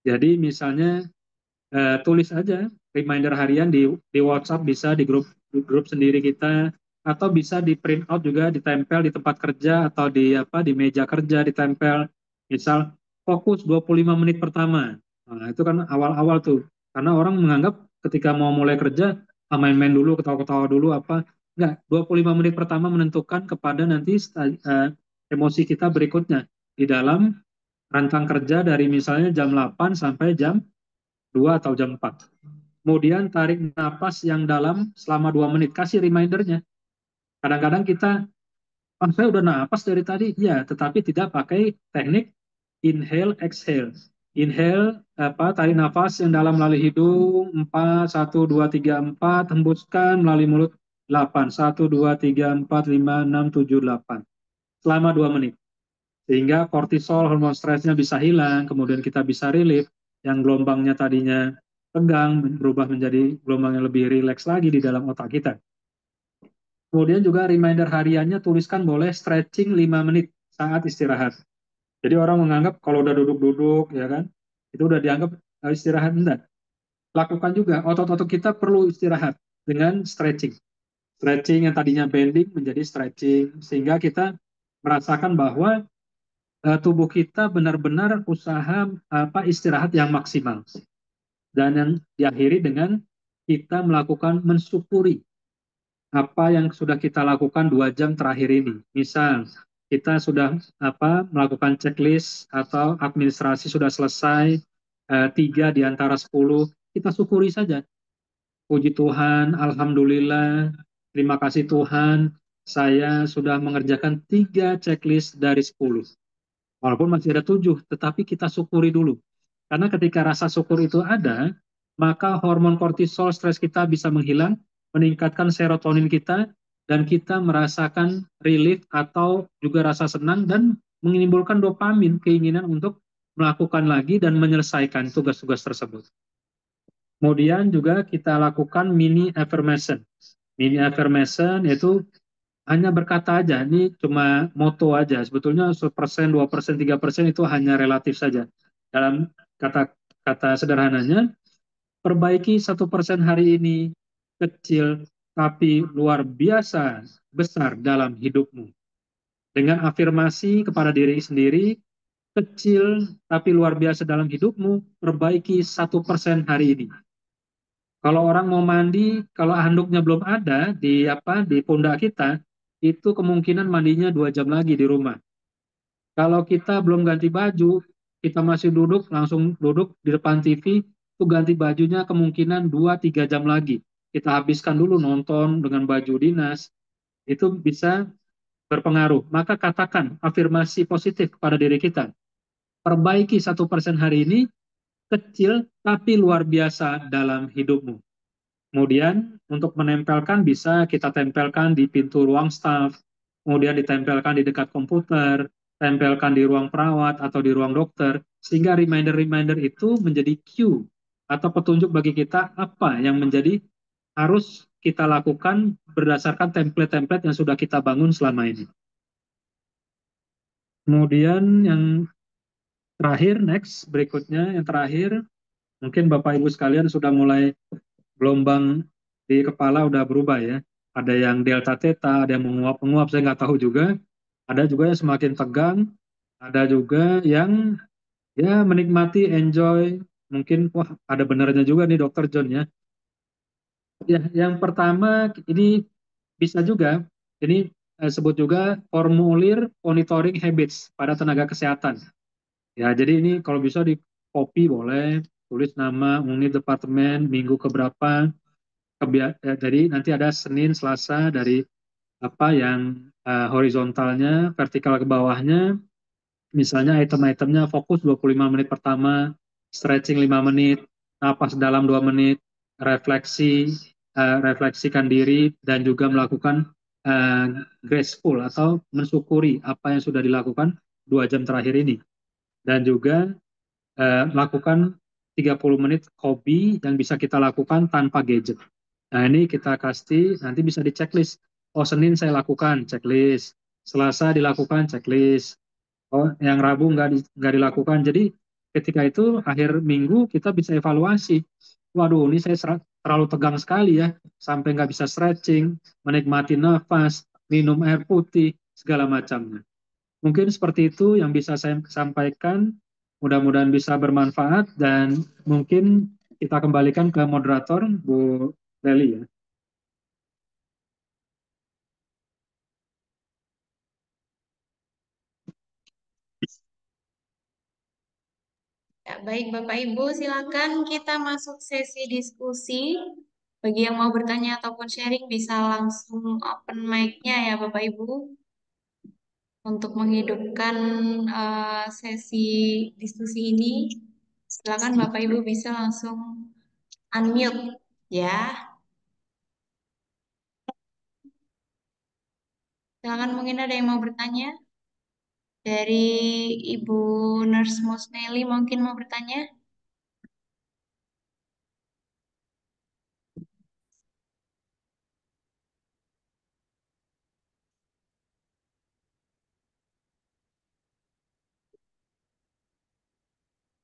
Jadi misalnya tulis aja reminder harian di WhatsApp, bisa di grup sendiri kita, atau bisa di print out juga, ditempel di tempat kerja atau di meja kerja ditempel. Misal fokus 25 menit pertama. Nah, itu kan awal-awal tuh. Karena orang menganggap ketika mau mulai kerja main-main dulu, ketawa-ketawa dulu apa. Enggak, 25 menit pertama menentukan kepada nanti emosi kita berikutnya di dalam rentang kerja dari misalnya jam 8 sampai jam 2 atau jam 4. Kemudian tarik napas yang dalam selama 2 menit. Kasih remindernya. Kadang-kadang kita, saya udah napas dari tadi. Ya, tetapi tidak pakai teknik inhale, exhale. Inhale, tarik nafas yang dalam melalui hidung, 4, 1, 2, 3, 4. Hembuskan melalui mulut, 8. 1, 2, 3, 4, 5, 6, 7, 8. Selama 2 menit. Sehingga kortisol, hormon stresnya bisa hilang, kemudian kita bisa relief, yang gelombangnya tadinya tegang, berubah menjadi gelombang yang lebih rileks lagi di dalam otak kita. Kemudian juga reminder hariannya, tuliskan boleh stretching 5 menit saat istirahat. Jadi orang menganggap kalau udah duduk-duduk, ya kan, itu udah dianggap istirahat. Enggak. Lakukan juga, otot-otot kita perlu istirahat. dengan stretching. Stretching yang tadinya bending menjadi stretching, sehingga kita merasakan bahwa tubuh kita benar-benar usaha istirahat yang maksimal. Dan yang diakhiri dengan kita melakukan mensyukuri apa yang sudah kita lakukan 2 jam terakhir ini. Misal, kita sudah melakukan checklist atau administrasi sudah selesai, 3 di antara 10, kita syukuri saja. Puji Tuhan, Alhamdulillah, terima kasih Tuhan, saya sudah mengerjakan 3 checklist dari 10. Walaupun masih ada 7, tetapi kita syukuri dulu. Karena ketika rasa syukur itu ada, maka hormon kortisol stres kita bisa menghilang, meningkatkan serotonin kita, dan kita merasakan relief atau juga rasa senang dan menimbulkan dopamin, keinginan untuk melakukan lagi dan menyelesaikan tugas-tugas tersebut. Kemudian juga kita lakukan mini affirmation. Mini affirmation yaitu hanya berkata aja, ini cuma moto aja. Sebetulnya 1%, 2%, 3% itu hanya relatif saja. Dalam kata sederhananya, perbaiki 1% hari ini, kecil tapi luar biasa besar dalam hidupmu. Dengan afirmasi kepada diri sendiri, kecil tapi luar biasa dalam hidupmu, perbaiki 1% hari ini. Kalau orang mau mandi, kalau handuknya belum ada di pundak kita, itu kemungkinan mandinya 2 jam lagi di rumah. Kalau kita belum ganti baju, kita masih duduk, langsung duduk di depan TV, itu ganti bajunya kemungkinan 2-3 jam lagi. Kita habiskan dulu nonton dengan baju dinas, itu bisa berpengaruh. Maka katakan afirmasi positif kepada diri kita. Perbaiki 1% hari ini, kecil tapi luar biasa dalam hidupmu. Kemudian untuk menempelkan bisa kita tempelkan di pintu ruang staf, kemudian ditempelkan di dekat komputer, tempelkan di ruang perawat atau di ruang dokter, sehingga reminder-reminder itu menjadi cue atau petunjuk bagi kita apa yang menjadi harus kita lakukan berdasarkan template-template yang sudah kita bangun selama ini. Kemudian yang terakhir, next, berikutnya yang terakhir, mungkin Bapak Ibu sekalian sudah mulai gelombang di kepala udah berubah ya. Ada yang delta theta, ada yang menguap-menguap, saya nggak tahu juga. Ada juga yang semakin tegang, ada juga yang ya menikmati, enjoy. Mungkin wah ada benernya juga nih Dokter John ya. Ya, yang pertama ini bisa juga, ini sebut juga formulir monitoring habits pada tenaga kesehatan. Ya, jadi ini kalau bisa di copy boleh, tulis nama, unit, departemen, minggu keberapa, jadi nanti ada Senin, Selasa dari apa yang horizontalnya, vertikal ke bawahnya, misalnya item-itemnya fokus 25 menit pertama, stretching 5 menit, napas dalam 2 menit, refleksikan diri, dan juga melakukan uh, graceful atau mensyukuri apa yang sudah dilakukan 2 jam terakhir ini. Dan juga melakukan 30 menit hobi yang bisa kita lakukan tanpa gadget. Nah, ini kita kasih, nanti bisa di checklist. Oh, Senin saya lakukan, checklist. Selasa dilakukan, checklist. Oh, yang Rabu nggak dilakukan. Jadi, ketika itu, akhir minggu, kita bisa evaluasi. Waduh, ini saya terlalu tegang sekali ya. Sampai nggak bisa stretching, menikmati nafas, minum air putih, segala macamnya. Mungkin seperti itu yang bisa saya sampaikan. Mudah-mudahan bisa bermanfaat dan mungkin kita kembalikan ke moderator, Bu Leli ya. Ya, baik Bapak Ibu, silakan kita masuk sesi diskusi. Bagi yang mau bertanya ataupun sharing bisa langsung open mic-nya ya Bapak Ibu untuk menghidupkan sesi diskusi ini. Silakan Bapak Ibu bisa langsung unmute ya. Silakan mungkin ada yang mau bertanya. Dari Ibu Nurse Musneli mungkin mau bertanya.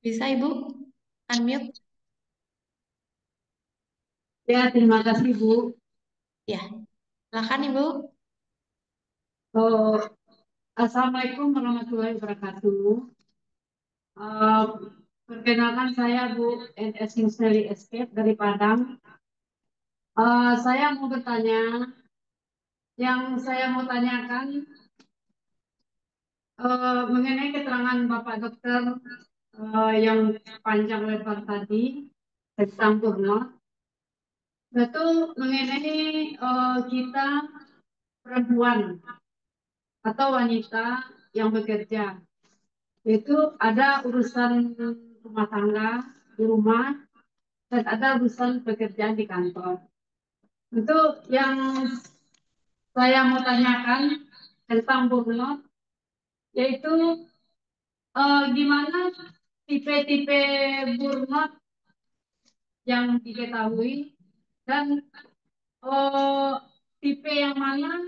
Bisa Ibu unmute? Ya, terima kasih, Bu. Ya, silakan Ibu. Oh, Assalamualaikum warahmatullahi wabarakatuh. Eh, Perkenalkan saya Bu NS Yusneli Escape dari Padang. Saya mau bertanya, yang saya mau tanyakan mengenai keterangan Bapak Dokter yang panjang lebar tadi tentang burnout. Itu mengenai kita perempuan atau wanita yang bekerja. Itu ada urusan rumah tangga di rumah dan ada urusan pekerjaan di kantor. Itu yang saya mau tanyakan tentang burnout, yaitu gimana tipe-tipe burnout yang diketahui dan eh, tipe yang mana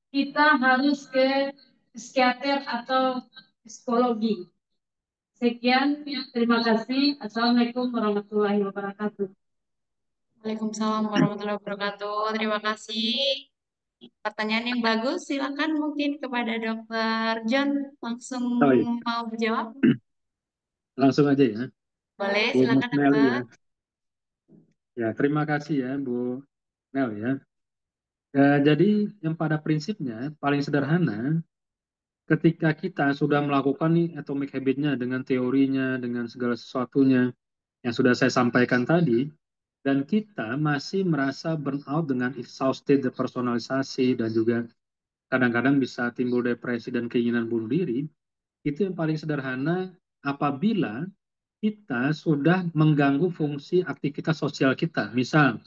kita harus ke psikiater atau psikologi. Sekian, terima kasih. Assalamualaikum warahmatullahi wabarakatuh. Waalaikumsalam warahmatullahi wabarakatuh. Terima kasih. Pertanyaan yang bagus. Silakan mungkin kepada Dokter John langsung Oh iya, mau menjawab. langsung aja ya, Boleh, Bu silakan Musnel Dokter. ya. Ya, terima kasih ya Bu Nel ya. Jadi yang pada prinsipnya paling sederhana, ketika kita sudah melakukan nih atomic habit-nya dengan teorinya, dengan segala sesuatunya yang sudah saya sampaikan tadi, dan kita masih merasa burnout dengan exhausted, depersonalisasi, dan juga kadang-kadang bisa timbul depresi dan keinginan bunuh diri, itu yang paling sederhana apabila kita sudah mengganggu fungsi aktivitas sosial kita. Misal,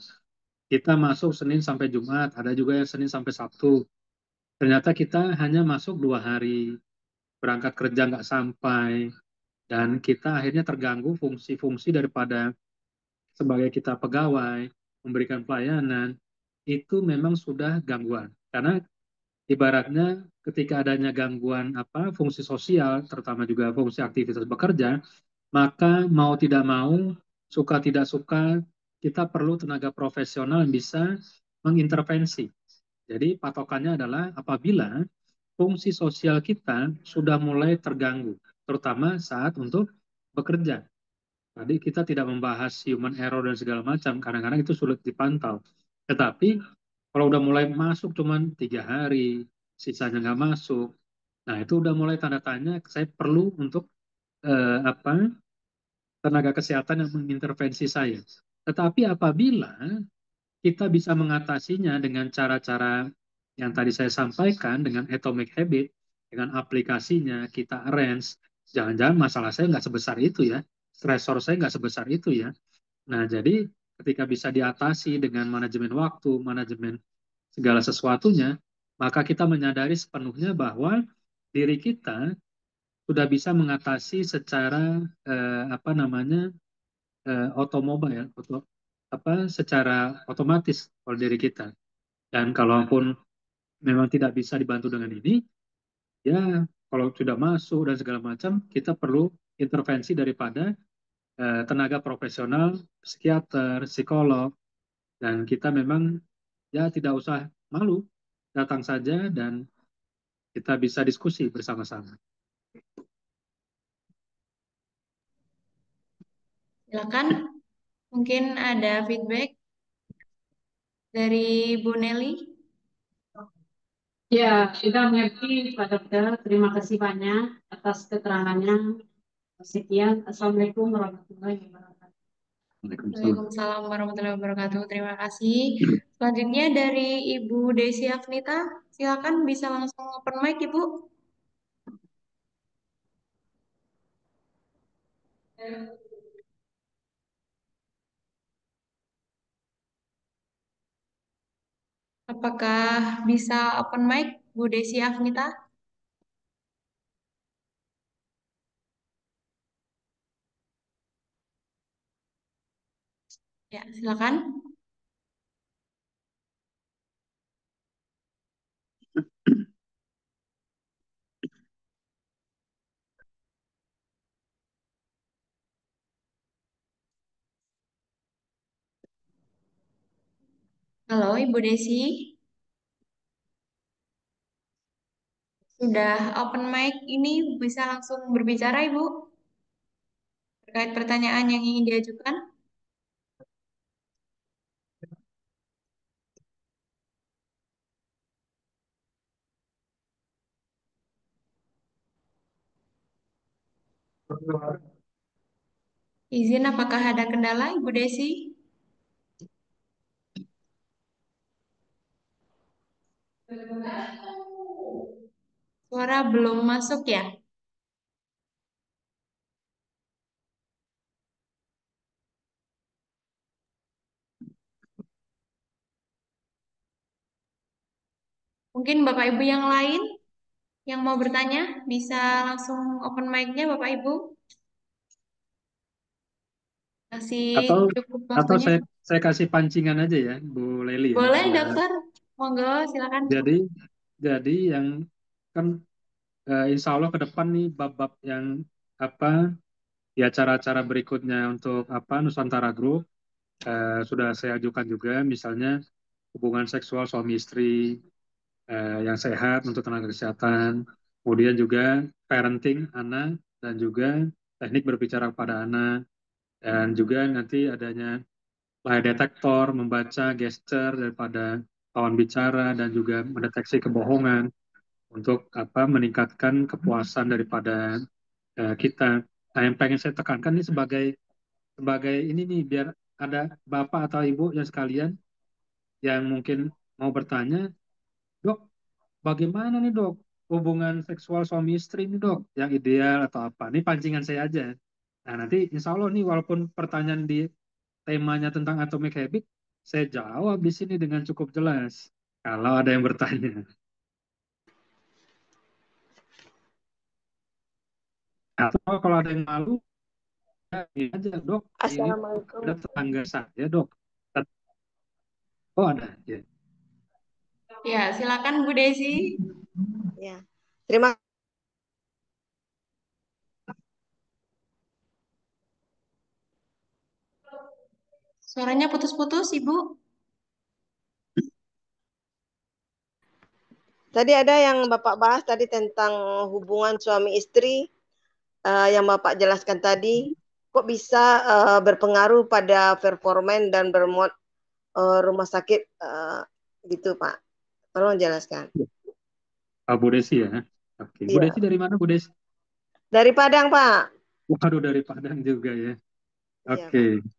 kita masuk Senin sampai Jumat, ada juga yang Senin sampai Sabtu. Ternyata kita hanya masuk 2 hari, berangkat kerja nggak sampai, dan kita akhirnya terganggu fungsi-fungsi daripada sebagai kita pegawai, memberikan pelayanan, itu memang sudah gangguan. Karena ibaratnya ketika adanya gangguan fungsi sosial, terutama juga fungsi aktivitas bekerja, maka mau tidak mau, suka tidak suka, kita perlu tenaga profesional yang bisa mengintervensi. Jadi patokannya adalah apabila fungsi sosial kita sudah mulai terganggu, terutama saat untuk bekerja. Tadi kita tidak membahas human error dan segala macam, kadang-kadang itu sulit dipantau. Tetapi kalau udah mulai masuk cuman 3 hari, sisanya nggak masuk, nah itu udah mulai tanda tanya, saya perlu untuk tenaga kesehatan yang mengintervensi saya. Tetapi apabila kita bisa mengatasinya dengan cara-cara yang tadi saya sampaikan, dengan atomic habit, dengan aplikasinya, kita arrange, jangan-jangan masalah saya nggak sebesar itu ya, stresor saya nggak sebesar itu ya. Nah, jadi ketika bisa diatasi dengan manajemen waktu, manajemen segala sesuatunya, maka kita menyadari sepenuhnya bahwa diri kita sudah bisa mengatasi secara apa namanya otomobile, secara otomatis kalau diri kita. Dan kalaupun memang tidak bisa dibantu dengan ini, ya kalau sudah masuk dan segala macam, kita perlu intervensi daripada tenaga profesional, psikiater, psikolog, dan kita memang ya tidak usah malu, datang saja dan kita bisa diskusi bersama-sama. Silakan. Mungkin ada feedback dari Bu Nelly. Ya, sudah mengerti Pak Dokter. Terima kasih banyak atas keterangannya. Sekian, Assalamualaikum warahmatullahi wabarakatuh. Waalaikumsalam. Waalaikumsalam warahmatullahi wabarakatuh. Terima kasih. Selanjutnya dari Ibu Desi Afnita. Silakan bisa langsung open mic, Ibu. Apakah bisa open mic, Bu Desi Afnita? Ya, silakan. Halo, Ibu Desi. Sudah open mic ini bisa langsung berbicara, Ibu, terkait pertanyaan yang ingin diajukan. Izin, apakah ada kendala, Ibu Desi? Suara belum masuk ya? Mungkin Bapak Ibu yang lain yang mau bertanya bisa langsung open mic-nya Bapak Ibu. Masih Atau cukup atau waktunya. saya kasih pancingan aja ya, Bu Leli ya. Boleh, Biar Dokter. Monggo, silakan. jadi jadi yang kan insya Allah ke depan nih bab-bab yang apa di acara-acara berikutnya untuk apa Nusantara Group sudah saya ajukan juga, misalnya hubungan seksual suami istri yang sehat untuk tenaga kesehatan, kemudian juga parenting anak dan juga teknik berbicara kepada anak, dan juga nanti adanya lie detektor, membaca gesture daripada lawan bicara dan juga mendeteksi kebohongan untuk apa meningkatkan kepuasan daripada kita. Nah, yang pengen saya tekankan ini sebagai sebagai ini nih biar ada bapak atau ibu yang sekalian yang mungkin mau bertanya, dok, bagaimana nih dok hubungan seksual suami istri nih dok yang ideal atau apa? Ini pancingan saya aja. Nah nanti insya Allah nih walaupun pertanyaan di temanya tentang atomic habit, saya jawab di sini dengan cukup jelas. Kalau ada yang bertanya. Atau kalau ada yang malu, ya ini aja dok, ini Assalamualaikum. ada tetangga saya dok. Oh ada, ya. Ya, silakan Bu Desi. Ya, terima. Suaranya putus-putus, Ibu. Tadi ada yang Bapak bahas tadi tentang hubungan suami istri yang Bapak jelaskan tadi. Kok bisa berpengaruh pada performan dan bermuat rumah sakit gitu Pak? Tolong jelaskan. Oh, Bu Desi ya. Oke, Bu Iya, Desi dari mana Bu Desi? dari Padang Pak. Waduh dari Padang juga ya. Iya Oke, Pak.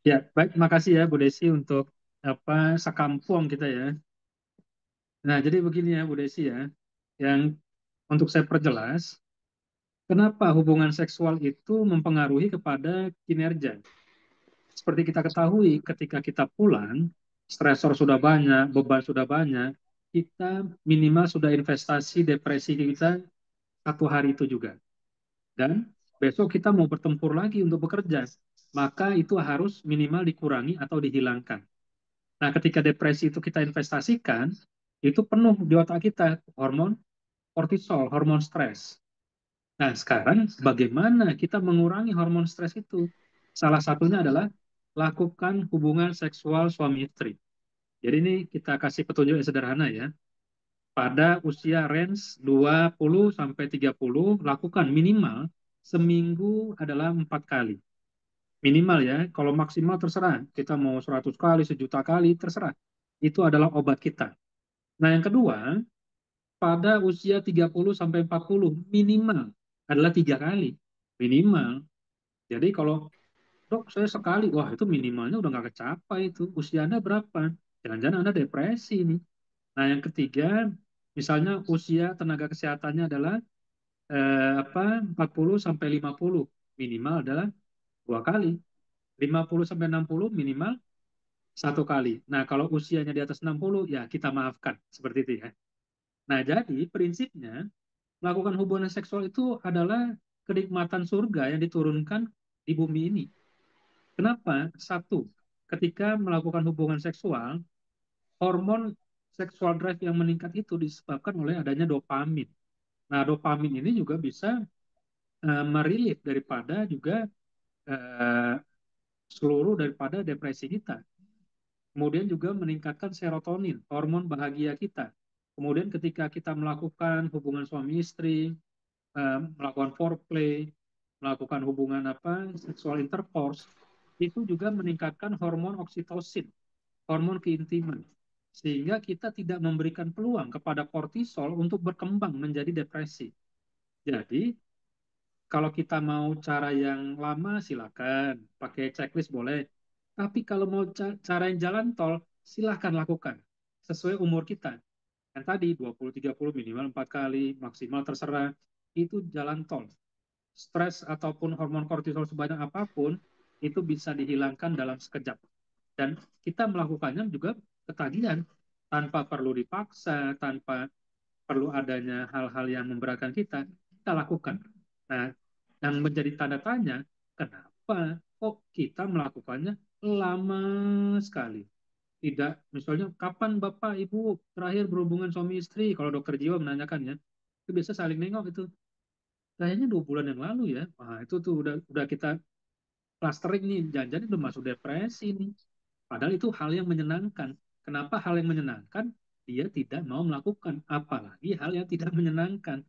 ya baik. Makasih ya Bu Desi untuk apa sekampung kita ya. Nah, jadi begini ya Bu Desi ya. Yang untuk saya perjelas, kenapa hubungan seksual itu mempengaruhi kepada kinerja. Seperti kita ketahui, ketika kita pulang, stresor sudah banyak, beban sudah banyak, kita minimal sudah investasi depresi kita satu hari itu juga. Dan besok kita mau bertempur lagi untuk bekerja, maka itu harus minimal dikurangi atau dihilangkan. Nah, ketika depresi itu kita investasikan, itu penuh di otak kita hormon kortisol, hormon stres. Nah, sekarang bagaimana kita mengurangi hormon stres itu? Salah satunya adalah lakukan hubungan seksual suami istri. Jadi ini kita kasih petunjuk yang sederhana ya. Pada usia range 20 sampai 30, lakukan minimal seminggu adalah 4 kali. Minimal ya, kalau maksimal terserah. Kita mau 100 kali, sejuta kali, terserah. Itu adalah obat kita. Nah, yang kedua, pada usia 30 sampai 40 minimal adalah 3 kali. Minimal. Jadi kalau dok saya sekali, wah itu minimalnya udah nggak kecapai itu. Usia Anda berapa? Jangan-jangan Anda depresi nih. Nah yang ketiga, misalnya usia tenaga kesehatannya adalah 40 sampai 50 minimal adalah 2 kali. 50 sampai 60 minimal 1 kali. Nah kalau usianya di atas 60 ya kita maafkan seperti itu ya. Nah jadi prinsipnya melakukan hubungan seksual itu adalah kenikmatan surga yang diturunkan di bumi ini. Kenapa? Satu, ketika melakukan hubungan seksual, hormon seksual drive yang meningkat itu disebabkan oleh adanya dopamin. Nah, dopamin ini juga bisa merilis daripada juga uh, seluruh daripada depresi kita. Kemudian juga meningkatkan serotonin, hormon bahagia kita. Kemudian ketika kita melakukan hubungan suami istri, melakukan foreplay, melakukan hubungan seksual intercourse, itu juga meningkatkan hormon oksitosin, hormon keintiman, sehingga kita tidak memberikan peluang kepada kortisol untuk berkembang menjadi depresi. Jadi kalau kita mau cara yang lama silakan, pakai checklist boleh. Tapi kalau mau cara yang jalan tol, silakan lakukan sesuai umur kita. Yang tadi 20-30 minimal 4 kali, maksimal terserah. Itu jalan tol. Stres ataupun hormon kortisol sebanyak apapun itu bisa dihilangkan dalam sekejap. Dan kita melakukannya juga ketagihan tanpa perlu dipaksa, tanpa perlu adanya hal-hal yang memberatkan kita lakukan. Nah, yang menjadi tanda tanya, kenapa kok kita melakukannya lama sekali? Tidak, misalnya kapan Bapak Ibu terakhir berhubungan suami istri? Kalau dokter jiwa menanyakan ya, itu biasa saling nengok itu. Kayaknya 2 bulan yang lalu ya. Wah, itu tuh udah kita clustering nih, jangan-jangan udah masuk depresi nih. Padahal itu hal yang menyenangkan. Kenapa hal yang menyenangkan? Dia tidak mau melakukan, apalagi hal yang tidak menyenangkan.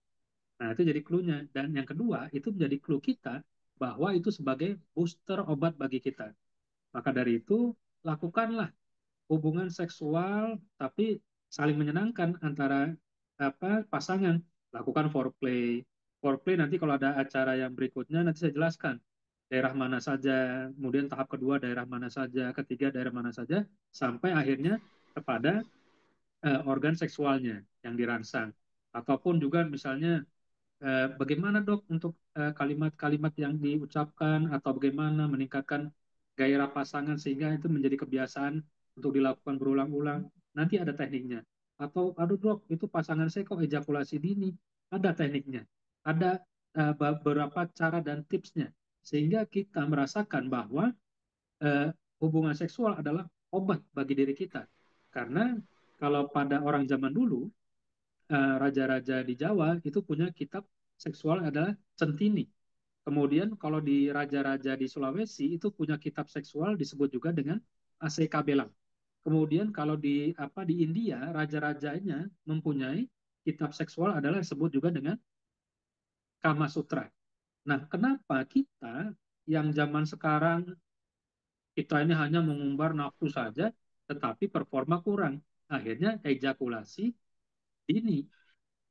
Nah, itu jadi clue-nya. Dan yang kedua, itu menjadi clue kita bahwa itu sebagai booster obat bagi kita. Maka dari itu, lakukanlah hubungan seksual tapi saling menyenangkan antara pasangan. Lakukan foreplay. Foreplay nanti kalau ada acara yang berikutnya nanti saya jelaskan daerah mana saja, kemudian tahap kedua daerah mana saja, ketiga daerah mana saja, sampai akhirnya kepada organ seksualnya yang dirangsang. Ataupun juga misalnya bagaimana dok untuk kalimat-kalimat yang diucapkan atau bagaimana meningkatkan gairah pasangan sehingga itu menjadi kebiasaan untuk dilakukan berulang-ulang. Nanti ada tekniknya. Atau aduh dok, itu pasangan saya kok ejakulasi dini. Ada tekniknya. Ada beberapa cara dan tipsnya. Sehingga kita merasakan bahwa eh, hubungan seksual adalah obat bagi diri kita. Karena kalau pada orang zaman dulu, raja-raja di Jawa itu punya kitab seksual adalah Centini. Kemudian kalau di raja-raja di Sulawesi itu punya kitab seksual disebut juga dengan ACK Belang. Kemudian kalau di India raja-rajanya mempunyai kitab seksual adalah disebut juga dengan Kama Sutra. Nah, kenapa kita yang zaman sekarang kita ini hanya mengumbar nafsu saja tetapi performa kurang. Akhirnya ejakulasi dini.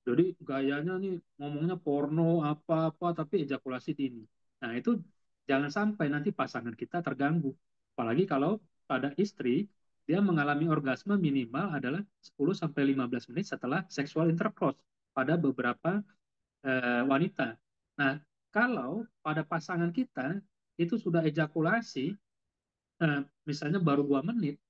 Jadi gayanya nih ngomongnya porno apa-apa tapi ejakulasi dini. Nah, itu jangan sampai nanti pasangan kita terganggu. Apalagi kalau pada istri dia mengalami orgasme minimal adalah 10 sampai 15 menit setelah seksual intercourse pada beberapa wanita. Nah, kalau pada pasangan kita itu sudah ejakulasi misalnya baru 2 menit,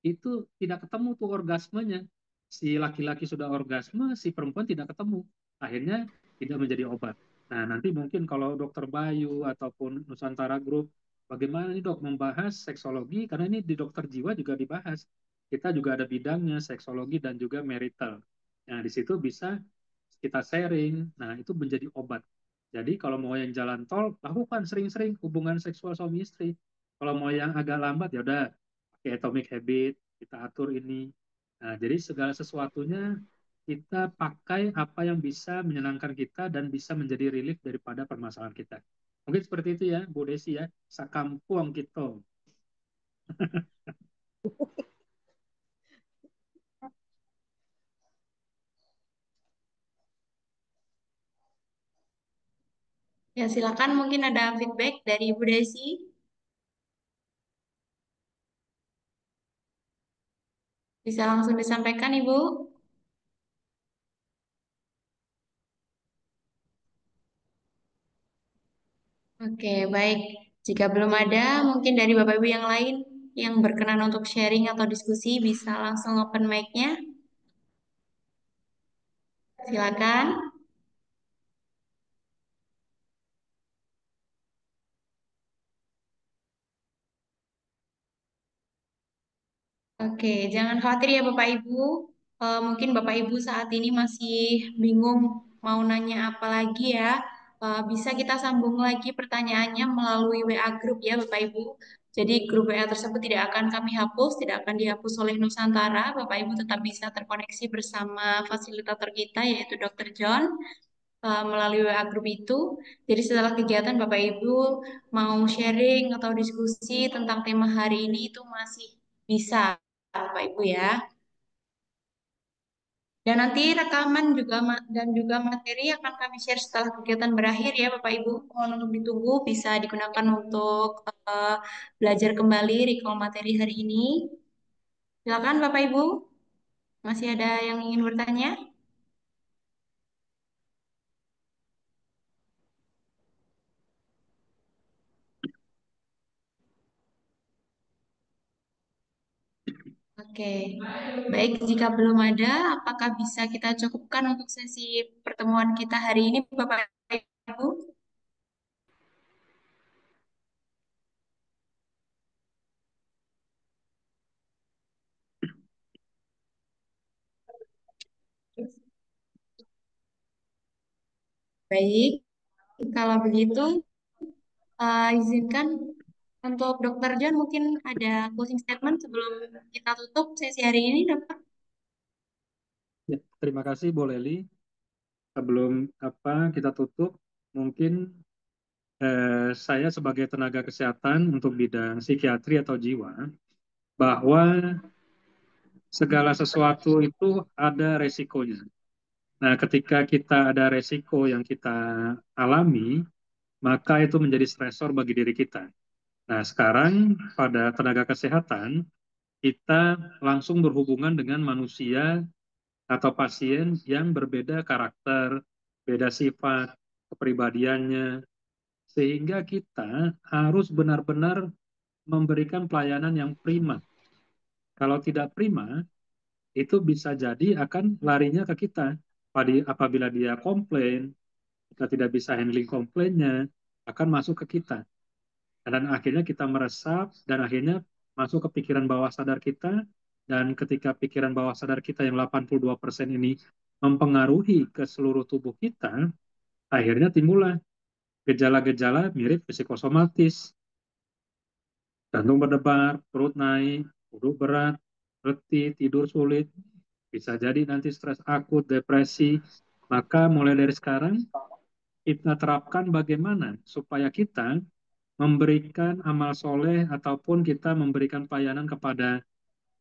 itu tidak ketemu tuh orgasmenya. Si laki-laki sudah orgasme, si perempuan tidak ketemu. Akhirnya tidak menjadi obat. Nah, nanti mungkin kalau dokter Bayu ataupun Nusantara Group, bagaimana nih dok membahas seksologi, karena ini di dokter jiwa juga dibahas. Kita juga ada bidangnya, seksologi dan juga marital. Nah, di situ bisa kita sharing, nah itu menjadi obat. Jadi kalau mau yang jalan tol, lakukan sering-sering hubungan seksual suami istri. Kalau mau yang agak lambat, ya udah pakai atomic habit, kita atur ini. Nah, jadi segala sesuatunya kita pakai apa yang bisa menyenangkan kita dan bisa menjadi relief daripada permasalahan kita. Mungkin seperti itu ya, Bu Desi ya. Sakampuang kita. Ya, silakan mungkin ada feedback dari Ibu Desi. Bisa langsung disampaikan, Ibu. Oke, baik. Jika belum ada, mungkin dari Bapak Ibu yang lain yang berkenan untuk sharing atau diskusi bisa langsung open mic-nya. Silakan. Oke, jangan khawatir ya Bapak Ibu. Mungkin Bapak Ibu saat ini masih bingung mau nanya apa lagi ya. Bisa kita sambung lagi pertanyaannya melalui WA Group ya Bapak Ibu. Jadi grup WA tersebut tidak akan kami hapus, tidak akan dihapus oleh Nusantara. Bapak Ibu tetap bisa terkoneksi bersama fasilitator kita yaitu Dr. John melalui WA grup itu. Jadi setelah kegiatan Bapak Ibu mau sharing atau diskusi tentang tema hari ini itu masih bisa Bapak Ibu ya. Dan nanti rekaman juga dan juga materi akan kami share setelah kegiatan berakhir ya Bapak Ibu. Mohon untuk ditunggu bisa digunakan untuk belajar kembali recall materi hari ini. Silakan Bapak Ibu, masih ada yang ingin bertanya? Oke, baik jika belum ada, apakah bisa kita cukupkan untuk sesi pertemuan kita hari ini Bapak Ibu? Baik, kalau begitu izinkan untuk Dokter John mungkin ada closing statement sebelum kita tutup sesi hari ini, Dokter. Ya, terima kasih Bu Leli. Sebelum kita tutup, mungkin saya sebagai tenaga kesehatan untuk bidang psikiatri atau jiwa, bahwa segala sesuatu itu ada resikonya. Nah, ketika kita ada resiko yang kita alami, maka itu menjadi stresor bagi diri kita. Nah, sekarang pada tenaga kesehatan, kita langsung berhubungan dengan manusia atau pasien yang berbeda karakter, beda sifat, kepribadiannya, sehingga kita harus benar-benar memberikan pelayanan yang prima. Kalau tidak prima, itu bisa jadi akan larinya ke kita. Apabila dia komplain, kita tidak bisa handling komplainnya, akan masuk ke kita. Dan akhirnya kita meresap, dan akhirnya masuk ke pikiran bawah sadar kita, dan ketika pikiran bawah sadar kita yang 82% ini mempengaruhi ke seluruh tubuh kita, akhirnya timbullah gejala-gejala mirip psikosomatis. Jantung berdebar, perut naik, duduk berat, letih, tidur sulit, bisa jadi nanti stres akut, depresi. Maka mulai dari sekarang kita terapkan bagaimana supaya kita memberikan amal soleh ataupun kita memberikan pelayanan kepada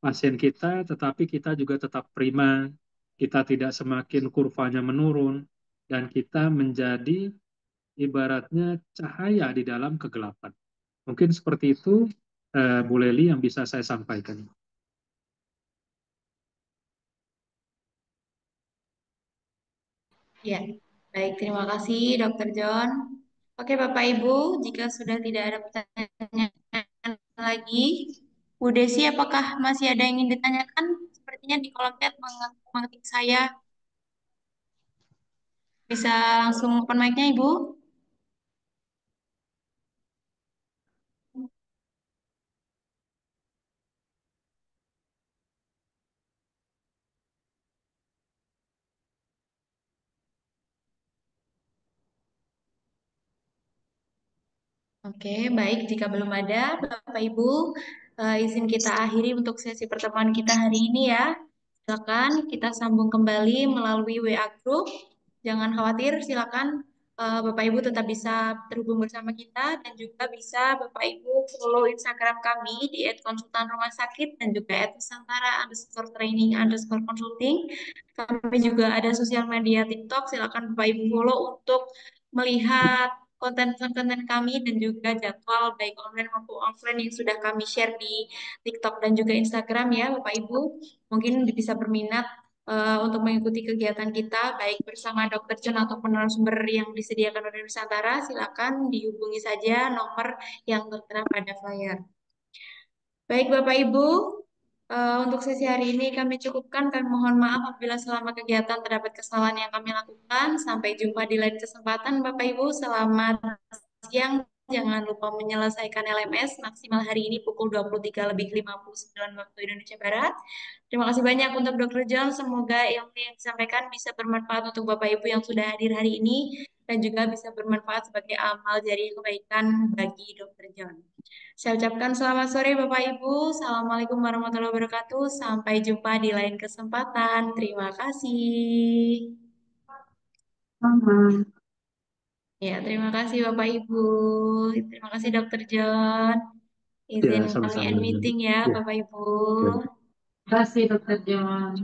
pasien kita, tetapi kita juga tetap prima, kita tidak semakin kurvanya menurun, dan kita menjadi ibaratnya cahaya di dalam kegelapan. Mungkin seperti itu, Bu Leli, yang bisa saya sampaikan. Ya, baik terima kasih Dokter John. Oke Bapak Ibu, jika sudah tidak ada pertanyaan lagi, Bu Desi apakah masih ada yang ingin ditanyakan? Sepertinya di kolom chat mengetik saya. Bisa langsung open mic-nya Ibu? Oke, baik. Jika belum ada, Bapak Ibu, izin kita akhiri untuk sesi pertemuan kita hari ini ya. Silakan kita sambung kembali melalui WA Group. Jangan khawatir, silakan Bapak Ibu tetap bisa terhubung bersama kita dan juga bisa Bapak Ibu follow Instagram kami di @konsultanrumahsakit dan juga @nusantara_training_consulting. Kami juga ada sosial media TikTok. Silakan Bapak Ibu follow untuk melihat konten-konten kami dan juga jadwal baik online maupun offline yang sudah kami share di TikTok dan juga Instagram ya Bapak Ibu. Mungkin bisa berminat untuk mengikuti kegiatan kita baik bersama Dr. John ataupun narasumber yang disediakan oleh Nusantara, silakan dihubungi saja nomor yang tertera pada flyer. Baik Bapak Ibu, untuk sesi hari ini kami cukupkan. Kami mohon maaf apabila selama kegiatan terdapat kesalahan yang kami lakukan. Sampai jumpa di lain kesempatan Bapak Ibu. Selamat siang Jangan lupa menyelesaikan LMS maksimal hari ini pukul 23:59 waktu Indonesia Barat. Terima kasih banyak untuk Dr. John. Semoga ilmu yang disampaikan bisa bermanfaat untuk Bapak Ibu yang sudah hadir hari ini dan juga bisa bermanfaat sebagai amal jariah kebaikan bagi Dr. John. Saya ucapkan selamat sore Bapak Ibu. Assalamualaikum warahmatullahi wabarakatuh. Sampai jumpa di lain kesempatan. Terima kasih. Sama. Ya, terima kasih Bapak Ibu. Terima kasih Dr. John. Ya, Izin kami sama-sama. end meeting ya Ya, Bapak Ibu. ya. Terima kasih Dokter John.